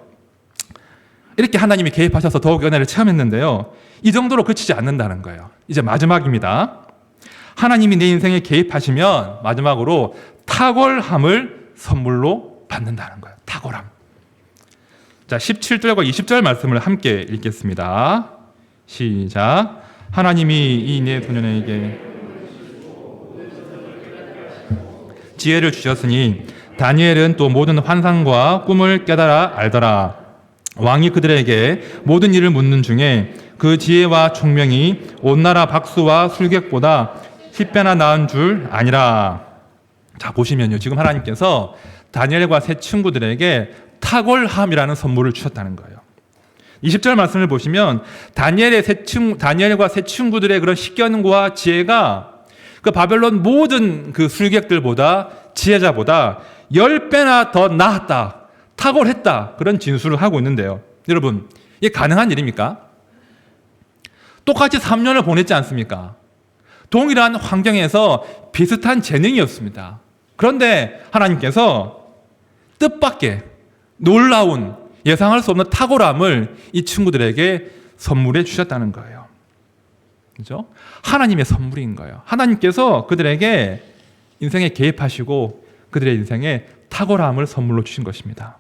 이렇게 하나님이 개입하셔서 더욱 은혜를 체험했는데요, 이 정도로 그치지 않는다는 거예요. 이제 마지막입니다. 하나님이 내 인생에 개입하시면 마지막으로 탁월함을 선물로 받는다는 거예요. 탁월함. 자, 17절과 20절 말씀을 함께 읽겠습니다. 시작. 하나님이 이 내 소년에게 지혜를 주셨으니 다니엘은 또 모든 환상과 꿈을 깨달아 알더라. 왕이 그들에게 모든 일을 묻는 중에 그 지혜와 총명이 온 나라 박수와 술객보다 10배나 나은 줄 아니라. 자, 보시면요, 지금 하나님께서 다니엘과 세 친구들에게 탁월함이라는 선물을 주셨다는 거예요. 20절 말씀을 보시면 다니엘과 세 친구들의 그런 식견과 지혜가 그 바벨론 모든 그 술객들보다, 지혜자보다 10배나 더 나았다, 탁월했다, 그런 진술을 하고 있는데요. 여러분, 이게 가능한 일입니까? 똑같이 3년을 보냈지 않습니까? 동일한 환경에서 비슷한 재능이었습니다. 그런데 하나님께서 뜻밖의 놀라운 예상할 수 없는 탁월함을 이 친구들에게 선물해 주셨다는 거예요. 그죠? 하나님의 선물인 거예요. 하나님께서 그들에게 인생에 개입하시고 그들의 인생에 탁월함을 선물로 주신 것입니다.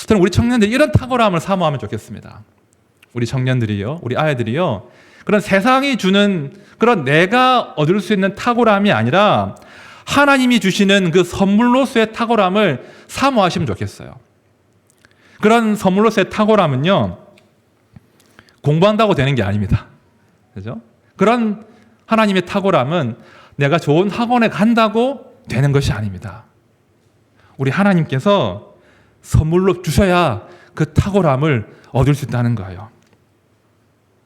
저는 우리 청년들이 이런 탁월함을 사모하면 좋겠습니다. 우리 청년들이요, 우리 아이들이요, 그런 세상이 주는 그런 내가 얻을 수 있는 탁월함이 아니라 하나님이 주시는 그 선물로서의 탁월함을 사모하시면 좋겠어요. 그런 선물로서의 탁월함은요, 공부한다고 되는 게 아닙니다. 그죠? 그런 하나님의 탁월함은 내가 좋은 학원에 간다고 되는 것이 아닙니다. 우리 하나님께서 선물로 주셔야 그 탁월함을 얻을 수 있다는 거예요.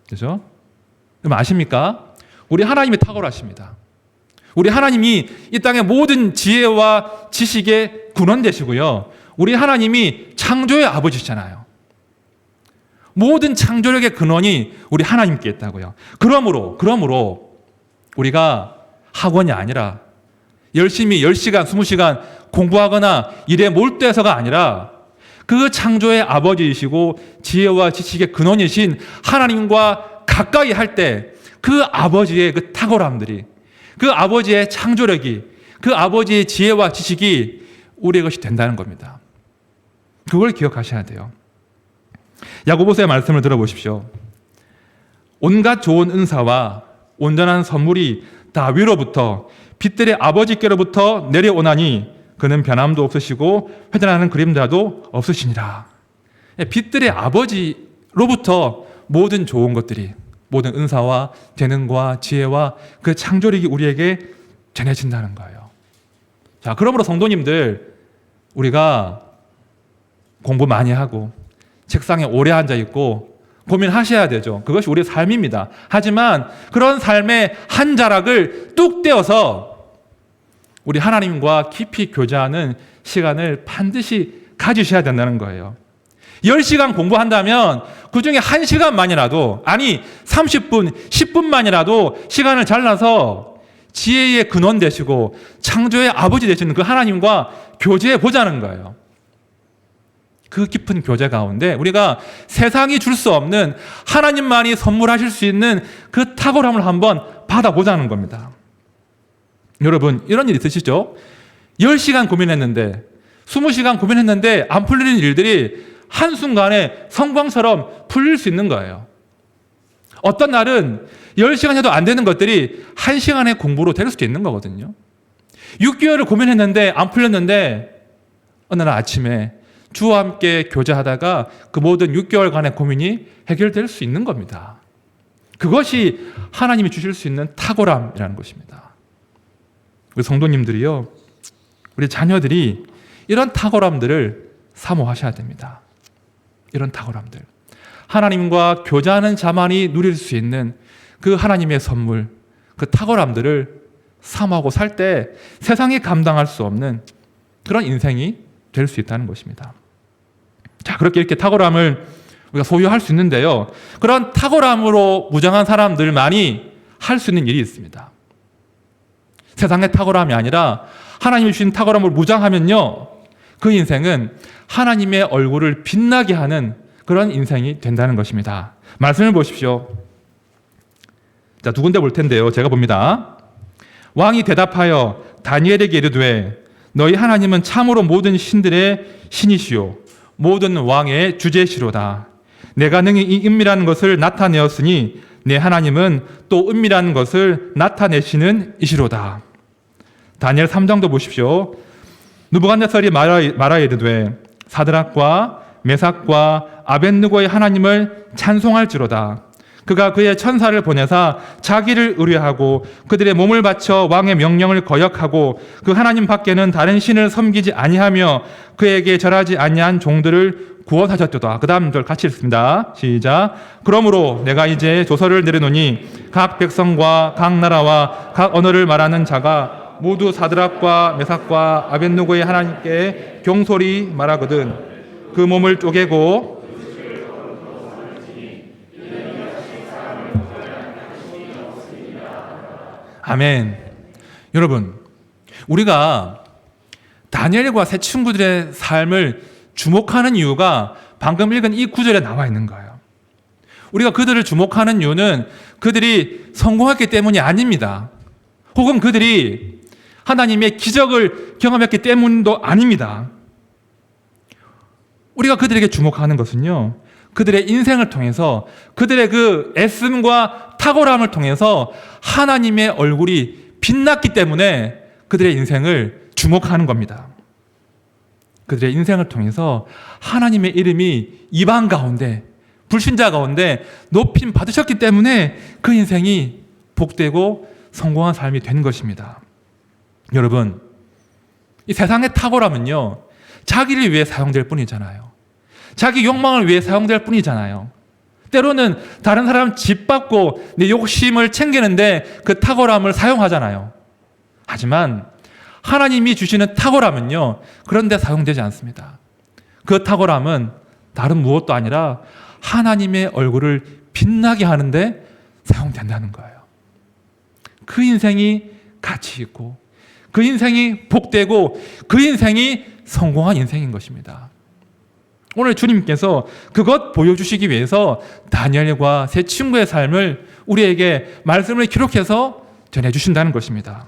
그죠? 여러분 아십니까? 우리 하나님이 탁월하십니다. 우리 하나님이 이 땅의 모든 지혜와 지식의 근원 되시고요. 우리 하나님이 창조의 아버지시잖아요. 모든 창조력의 근원이 우리 하나님께 있다고요. 그러므로 우리가 학원이 아니라 열심히 10시간, 20시간 공부하거나 일에 몰두해서가 아니라 그 창조의 아버지이시고 지혜와 지식의 근원이신 하나님과 가까이 할 때 그 아버지의 그 탁월함들이, 그 아버지의 창조력이, 그 아버지의 지혜와 지식이 우리의 것이 된다는 겁니다. 그걸 기억하셔야 돼요. 야고보서의 말씀을 들어보십시오. 온갖 좋은 은사와 온전한 선물이 다 위로부터 빛들의 아버지께로부터 내려오나니 그는 변함도 없으시고 회전하는 그림자도 없으시니라. 빛들의 아버지로부터 모든 좋은 것들이, 모든 은사와 재능과 지혜와 그 창조력이 우리에게 전해진다는 거예요. 자, 그러므로 성도님들, 우리가 공부 많이 하고 책상에 오래 앉아 있고 고민하셔야 되죠. 그것이 우리의 삶입니다. 하지만 그런 삶의 한 자락을 뚝 떼어서 우리 하나님과 깊이 교제하는 시간을 반드시 가지셔야 된다는 거예요. 10시간 공부한다면 그 중에 1시간만이라도, 아니 30분, 10분만이라도 시간을 잘라서 지혜의 근원 되시고 창조의 아버지 되시는 그 하나님과 교제해 보자는 거예요. 그 깊은 교제 가운데 우리가 세상이 줄 수 없는, 하나님만이 선물하실 수 있는 그 탁월함을 한번 받아보자는 겁니다. 여러분, 이런 일 있으시죠? 10시간 고민했는데, 20시간 고민했는데 안 풀리는 일들이 한순간에 성광처럼 풀릴 수 있는 거예요. 어떤 날은 10시간 해도 안 되는 것들이 1시간의 공부로 될 수도 있는 거거든요. 6개월을 고민했는데 안 풀렸는데 어느 날 아침에 주와 함께 교제하다가 그 모든 6개월간의 고민이 해결될 수 있는 겁니다. 그것이 하나님이 주실 수 있는 탁월함이라는 것입니다. 우리 성도님들이요, 우리 자녀들이 이런 탁월함들을 사모하셔야 됩니다. 이런 탁월함들, 하나님과 교제하는 자만이 누릴 수 있는 그 하나님의 선물, 그 탁월함들을 사모하고 살 때 세상이 감당할 수 없는 그런 인생이 될 수 있다는 것입니다. 자, 그렇게 이렇게 탁월함을 우리가 소유할 수 있는데요, 그런 탁월함으로 무장한 사람들만이 할 수 있는 일이 있습니다. 세상의 탁월함이 아니라 하나님이 주신 탁월함을 무장하면요, 그 인생은 하나님의 얼굴을 빛나게 하는 그런 인생이 된다는 것입니다. 말씀을 보십시오. 자, 두 군데 볼 텐데요, 제가 봅니다. 왕이 대답하여 다니엘에게 이르되 너희 하나님은 참으로 모든 신들의 신이시요 모든 왕의 주제시로다. 내가 능히 이 은밀한 것을 나타내었으니 내 하나님은 또 은밀한 것을 나타내시는 이시로다. 다니엘 3장도 보십시오. 느부갓네살이 말하여 이르되 사드락과 메삭과 아벳느고의 하나님을 찬송할지로다. 그가 그의 천사를 보내사 자기를 의뢰하고 그들의 몸을 바쳐 왕의 명령을 거역하고 그 하나님 밖에는 다른 신을 섬기지 아니하며 그에게 절하지 아니한 종들을 구원하셨도다. 그 다음 절 같이 읽습니다. 시작. 그러므로 내가 이제 조서를 내려놓으니 각 백성과 각 나라와 각 언어를 말하는 자가 모두 사드락과 메삭과 아벳느고의 하나님께 경솔히 말하거든 그 몸을 쪼개고 아멘. 여러분, 우리가 다니엘과 세 친구들의 삶을 주목하는 이유가 방금 읽은 이 구절에 나와 있는 거예요. 우리가 그들을 주목하는 이유는 그들이 성공했기 때문이 아닙니다. 혹은 그들이 하나님의 기적을 경험했기 때문도 아닙니다. 우리가 그들에게 주목하는 것은요, 그들의 인생을 통해서 그들의 그 애씀과 탁월함을 통해서 하나님의 얼굴이 빛났기 때문에 그들의 인생을 주목하는 겁니다. 그들의 인생을 통해서 하나님의 이름이 이방 가운데, 불신자 가운데 높임 받으셨기 때문에 그 인생이 복되고 성공한 삶이 된 것입니다. 여러분, 이 세상의 탁월함은요, 자기를 위해 사용될 뿐이잖아요. 자기 욕망을 위해 사용될 뿐이잖아요. 때로는 다른 사람 짓밟고 내 욕심을 챙기는데 그 탁월함을 사용하잖아요. 하지만 하나님이 주시는 탁월함은요, 그런 데 사용되지 않습니다. 그 탁월함은 다른 무엇도 아니라 하나님의 얼굴을 빛나게 하는데 사용된다는 거예요. 그 인생이 가치 있고, 그 인생이 복되고, 그 인생이 성공한 인생인 것입니다. 오늘 주님께서 그것 보여주시기 위해서 다니엘과 세 친구의 삶을 우리에게 말씀을 기록해서 전해주신다는 것입니다.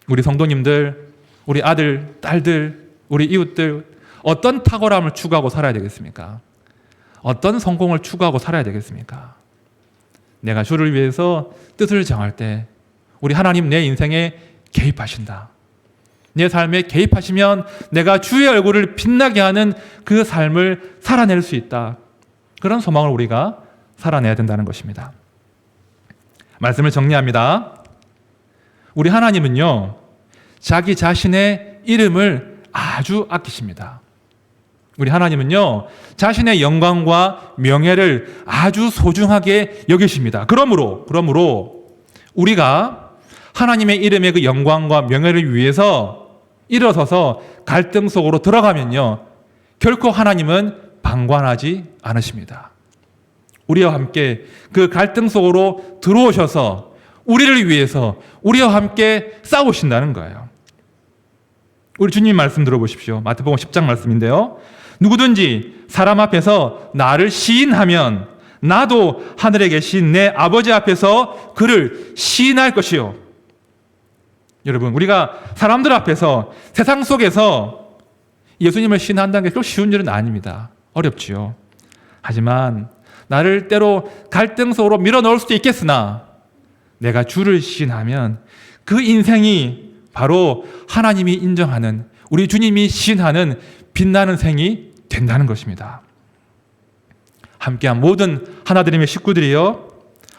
우리 성도님들, 우리 아들, 딸들, 우리 이웃들, 어떤 탁월함을 추구하고 살아야 되겠습니까? 어떤 성공을 추구하고 살아야 되겠습니까? 내가 주를 위해서 뜻을 정할 때 우리 하나님 내 인생에 개입하신다. 내 삶에 개입하시면 내가 주의 얼굴을 빛나게 하는 그 삶을 살아낼 수 있다. 그런 소망을 우리가 살아내야 된다는 것입니다. 말씀을 정리합니다. 우리 하나님은요, 자기 자신의 이름을 아주 아끼십니다. 우리 하나님은요, 자신의 영광과 명예를 아주 소중하게 여기십니다. 그러므로 우리가 하나님의 이름의 그 영광과 명예를 위해서 일어서서 갈등 속으로 들어가면요, 결코 하나님은 방관하지 않으십니다. 우리와 함께 그 갈등 속으로 들어오셔서 우리를 위해서 우리와 함께 싸우신다는 거예요. 우리 주님 말씀 들어보십시오. 마태복음 10장 말씀인데요. 누구든지 사람 앞에서 나를 시인하면 나도 하늘에 계신 내 아버지 앞에서 그를 시인할 것이요. 여러분, 우리가 사람들 앞에서, 세상 속에서 예수님을 시인한다는 게 그렇게 쉬운 일은 아닙니다. 어렵지요. 하지만 나를 때로 갈등 속으로 밀어넣을 수도 있겠으나 내가 주를 시인하면 그 인생이 바로 하나님이 인정하는, 우리 주님이 시인하는 빛나는 생이 된다는 것입니다. 함께한 모든 하나님의 식구들이요,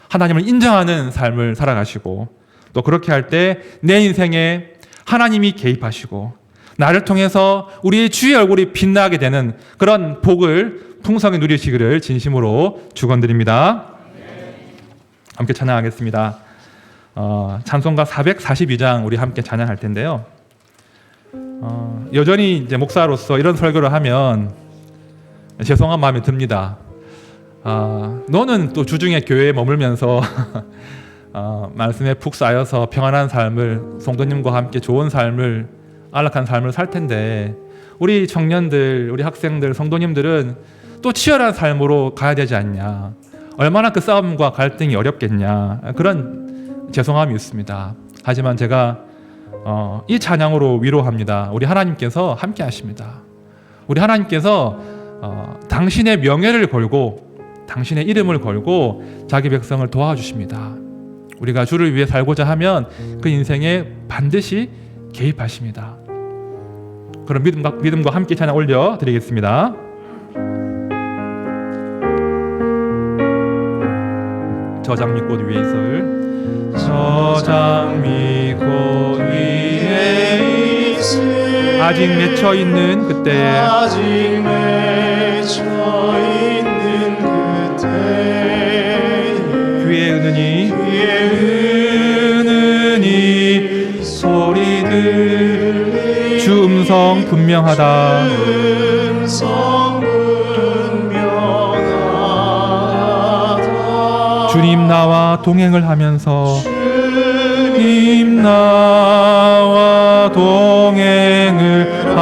하나님을 인정하는 삶을 살아가시고, 또 그렇게 할 때 내 인생에 하나님이 개입하시고 나를 통해서 우리의 주의 얼굴이 빛나게 되는 그런 복을 풍성히 누리시기를 진심으로 축원드립니다. 함께 찬양하겠습니다. 찬송가 442장 우리 함께 찬양할 텐데요. 여전히 이제 목사로서 이런 설교를 하면 죄송한 마음이 듭니다. 너는 또 주중에 교회에 머물면서 말씀에 푹 쌓여서 평안한 삶을, 성도님과 함께 좋은 삶을, 안락한 삶을 살 텐데 우리 청년들, 우리 학생들, 성도님들은 또 치열한 삶으로 가야 되지 않냐, 얼마나 그 싸움과 갈등이 어렵겠냐, 그런 죄송함이 있습니다. 하지만 제가 이 찬양으로 위로합니다. 우리 하나님께서 함께 하십니다. 우리 하나님께서 당신의 명예를 걸고 당신의 이름을 걸고 자기 백성을 도와주십니다. 우리가 주를 위해 살고자 하면 그 인생에 반드시 개입하십니다. 그럼 믿음과 함께 찬양 올려드리겠습니다. 저 장미꽃 위에 있을, 저 장미꽃 위에 있을, 아직 맺혀 있는 그때에, 아직 맺혀 있는 그때에 귀에 은은히 소리 들리 주 음성 분명하다. 음성 분명하다. 주님 나와 동행을 하면서, 주님 나와 동행을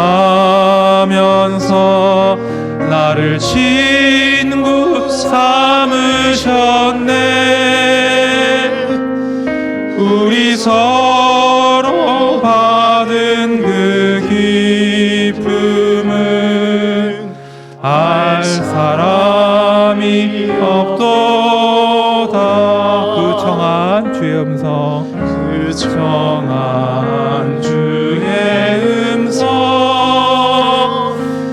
하면서 나를 친구 삼으셨네. 우리 서로 받은 그 기쁨은 알 사람이 없도다. 그 청한 주의 음성, 그 청한 주의 음성,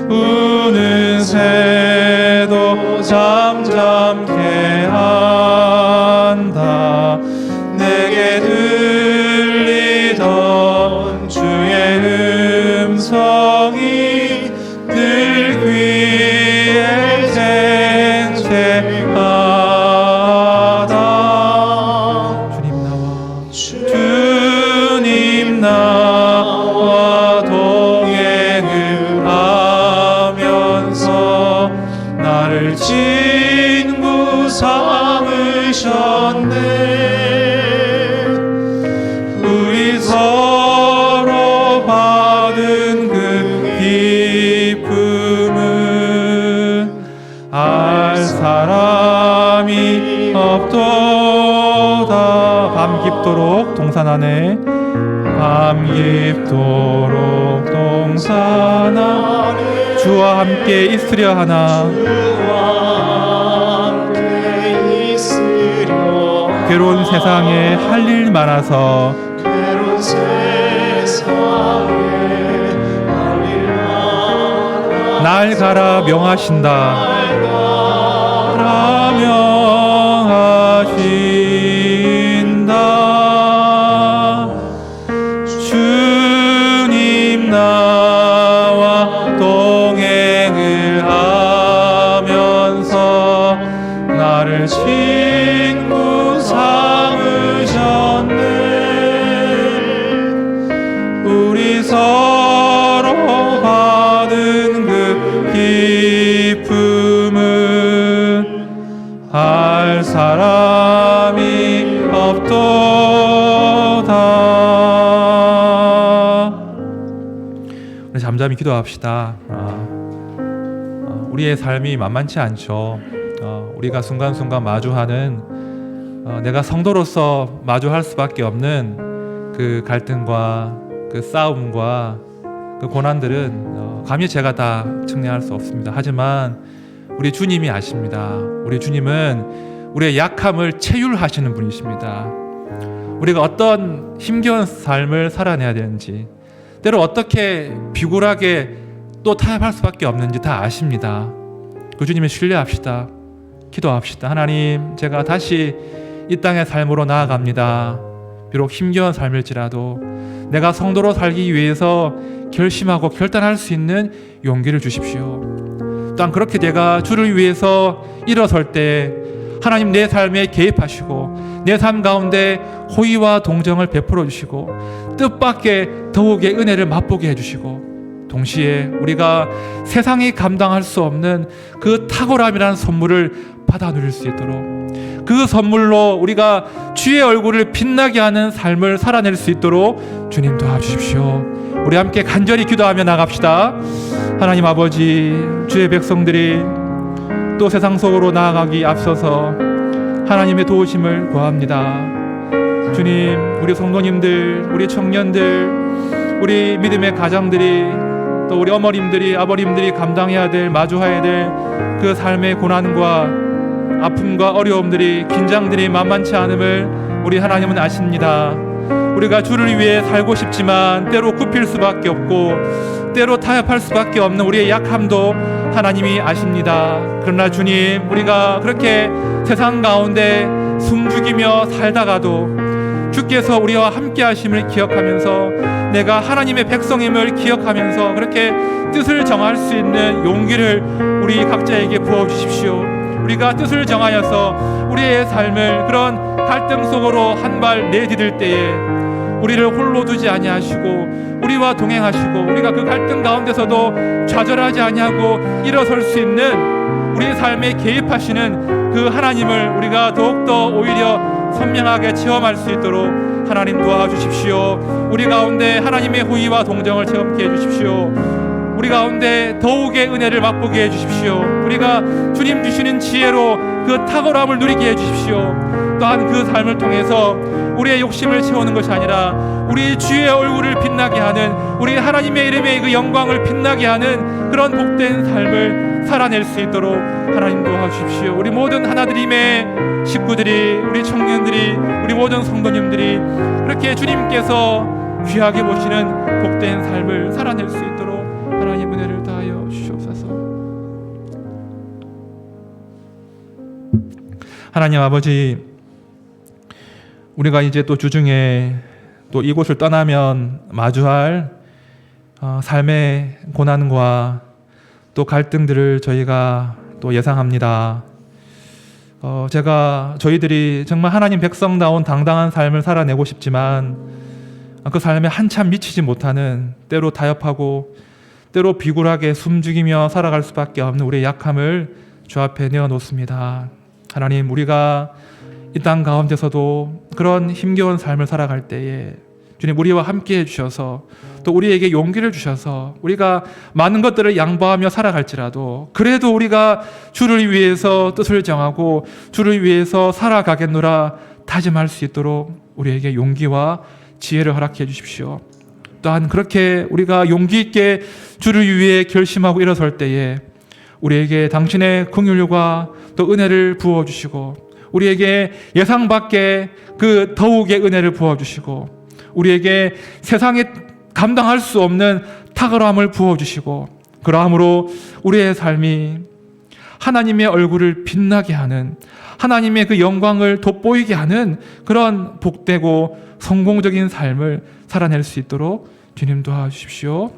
우는 새도 잠잠케 한다. 내게 들리던 주의 음성이 늘 귀에 생생하다. 주님 나와 동행을 하면서 나를 친구 삼으셨네. 우리 서로 받은 그 기쁨은 알 사람이 없도다. 밤 깊도록 동산 안에, 밤 깊도록 동산 안에 주와 함께 있으려 하나. 괴로운 세상에 할 일 많아서 날 가라 명하신다. 명하신다. 주님 나와 동행을 하면서 나를 친구 삼으셨네. 우리 서로 받은 그 기쁨은 알 사람이 없도다. 우리 잠잠히 기도합시다. 우리의 삶이 만만치 않죠. 우리가 순간순간 마주하는 내가 성도로서 마주할 수밖에 없는 그 갈등과 그 싸움과 그 고난들은 감히 제가 다 측량할 수 없습니다. 하지만 우리 주님이 아십니다. 우리 주님은 우리의 약함을 체휼하시는 분이십니다. 우리가 어떤 힘겨운 삶을 살아내야 되는지, 때로 어떻게 비굴하게 또 타협할 수밖에 없는지 다 아십니다. 그 주님을 신뢰합시다. 기도합시다. 하나님, 제가 다시 이 땅의 삶으로 나아갑니다. 비록 힘겨운 삶일지라도 내가 성도로 살기 위해서 결심하고 결단할 수 있는 용기를 주십시오. 또한 그렇게 내가 주를 위해서 일어설 때 하나님 내 삶에 개입하시고 내 삶 가운데 호의와 동정을 베풀어 주시고 뜻밖의 더욱의 은혜를 맛보게 해주시고, 동시에 우리가 세상이 감당할 수 없는 그 탁월함이라는 선물을 받아 누릴 수 있도록, 그 선물로 우리가 주의 얼굴을 빛나게 하는 삶을 살아낼 수 있도록 주님 도와주십시오. 우리 함께 간절히 기도하며 나갑시다. 하나님 아버지, 주의 백성들이 또 세상 속으로 나아가기 앞서서 하나님의 도우심을 구합니다. 주님, 우리 성도님들, 우리 청년들, 우리 믿음의 가장들이, 또 우리 어머님들이, 아버님들이 감당해야 될, 마주해야 될 그 삶의 고난과 아픔과 어려움들이, 긴장들이 만만치 않음을 우리 하나님은 아십니다. 우리가 주를 위해 살고 싶지만 때로 굽힐 수밖에 없고 때로 타협할 수밖에 없는 우리의 약함도 하나님이 아십니다. 그러나 주님, 우리가 그렇게 세상 가운데 숨죽이며 살다가도 주께서 우리와 함께 하심을 기억하면서, 내가 하나님의 백성임을 기억하면서 그렇게 뜻을 정할 수 있는 용기를 우리 각자에게 부어주십시오. 우리가 뜻을 정하여서 우리의 삶을 그런 갈등 속으로 한 발 내디딜 때에 우리를 홀로 두지 아니하시고 우리와 동행하시고, 우리가 그 갈등 가운데서도 좌절하지 아니하고 일어설 수 있는 우리의 삶에 개입하시는 그 하나님을 우리가 더욱더 오히려 선명하게 체험할 수 있도록 하나님 도와주십시오. 우리 가운데 하나님의 호의와 동정을 체험케 해주십시오. 우리 가운데 더욱의 은혜를 맛보게 해주십시오. 우리가 주님 주시는 지혜로 그 탁월함을 누리게 해주십시오. 또한 그 삶을 통해서 우리의 욕심을 채우는 것이 아니라 우리 주의 얼굴을 빛나게 하는, 우리 하나님의 이름의 그 영광을 빛나게 하는 그런 복된 삶을 살아낼 수 있도록 하나님 도와주십시오. 우리 모든 하나드림의 식구들이, 우리 청년들이, 우리 모든 성도님들이 그렇게 주님께서 귀하게 보시는 복된 삶을 살아낼 수 있도록 하나님 은혜를 다하여 주시옵소서. 하나님 아버지, 우리가 이제 또 주중에 또 이곳을 떠나면 마주할 삶의 고난과 또 갈등들을 저희가 또 예상합니다. 저희들이 정말 하나님 백성다운 당당한 삶을 살아내고 싶지만 그 삶에 한참 미치지 못하는, 때로 타협하고 때로 비굴하게 숨죽이며 살아갈 수밖에 없는 우리의 약함을 주 앞에 내어놓습니다. 하나님, 우리가 이 땅 가운데서도 그런 힘겨운 삶을 살아갈 때에 주님 우리와 함께 해주셔서 또 우리에게 용기를 주셔서 우리가 많은 것들을 양보하며 살아갈지라도 그래도 우리가 주를 위해서 뜻을 정하고 주를 위해서 살아가겠노라 다짐할 수 있도록 우리에게 용기와 지혜를 허락해 주십시오. 또한 그렇게 우리가 용기 있게 주를 위해 결심하고 일어설 때에 우리에게 당신의 긍휼과 또 은혜를 부어주시고 우리에게 예상 밖의 그 더욱의 은혜를 부어주시고 우리에게 세상에 감당할 수 없는 탁월함을 부어주시고 그러함으로 우리의 삶이 하나님의 얼굴을 빛나게 하는, 하나님의 그 영광을 돋보이게 하는 그런 복되고 성공적인 삶을 살아낼 수 있도록 주님 도와주십시오.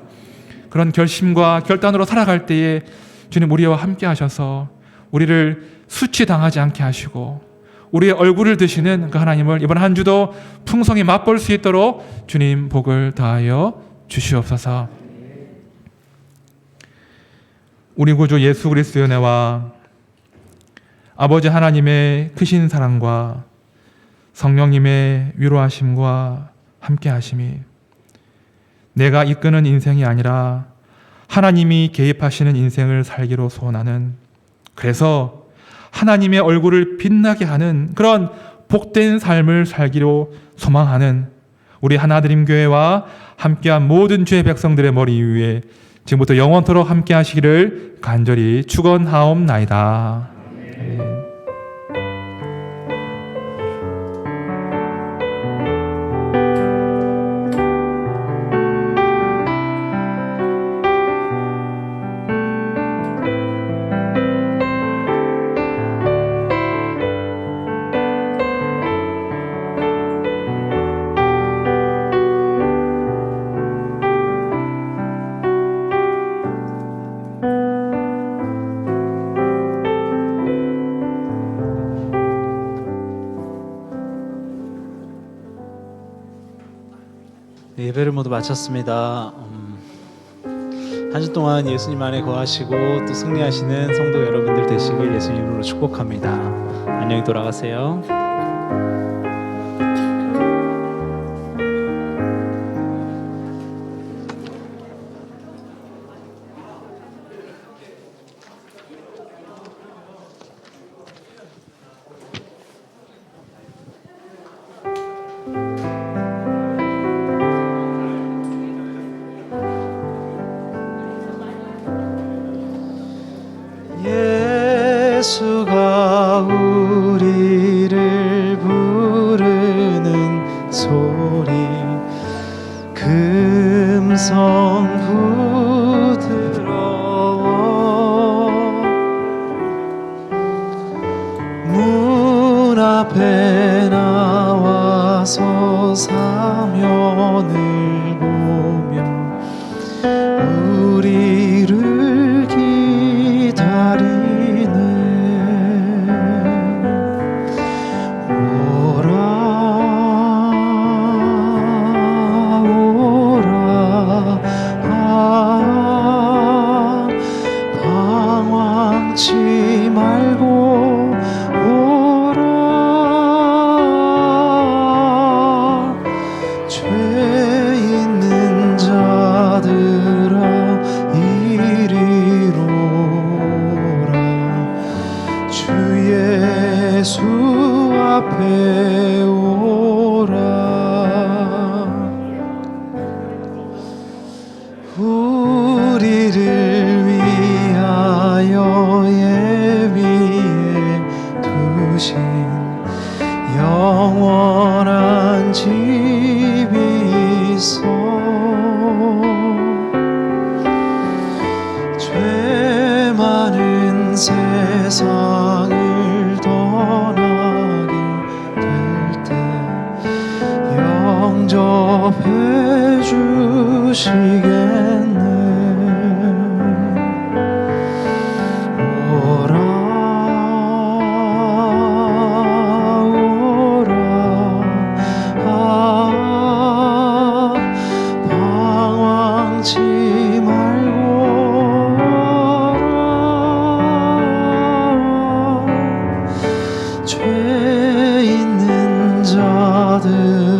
그런 결심과 결단으로 살아갈 때에 주님 우리와 함께 하셔서 우리를 수치당하지 않게 하시고 우리의 얼굴을 드시는 그 하나님을 이번 한 주도 풍성히 맛볼 수 있도록 주님 복을 다하여 주시옵소서. 우리 구주 예수 그리스도의 은혜와 아버지 하나님의 크신 사랑과 성령님의 위로하심과 함께하심이 내가 이끄는 인생이 아니라 하나님이 개입하시는 인생을 살기로 소원하는, 그래서 하나님의 얼굴을 빛나게 하는 그런 복된 삶을 살기로 소망하는 우리 하나드림 교회와 함께한 모든 주의 백성들의 머리 위에 지금부터 영원토록 함께 하시기를 간절히 축원하옵나이다. 아멘. 예배를 모두 마쳤습니다. 한 주 동안 예수님 안에 거하시고 또 승리하시는 성도 여러분들 되시길 예수님 이름으로 축복합니다. 안녕히 돌아가세요. 예수가 우리를 부르는 소리 금성 부드러워 문 앞에 나와서 사면을 보며 우리를 기다리네. 방황치 말고 오라. 죄 있는 자들아 예수 앞에 오라. 우리를 위하여 예비해 두신 영원한 집이 있어. 죄 많은 세상을 떠나게 될 때 영접해 주시겠네. 오라 오라 방황치 말고 오라. 죄 있는 자들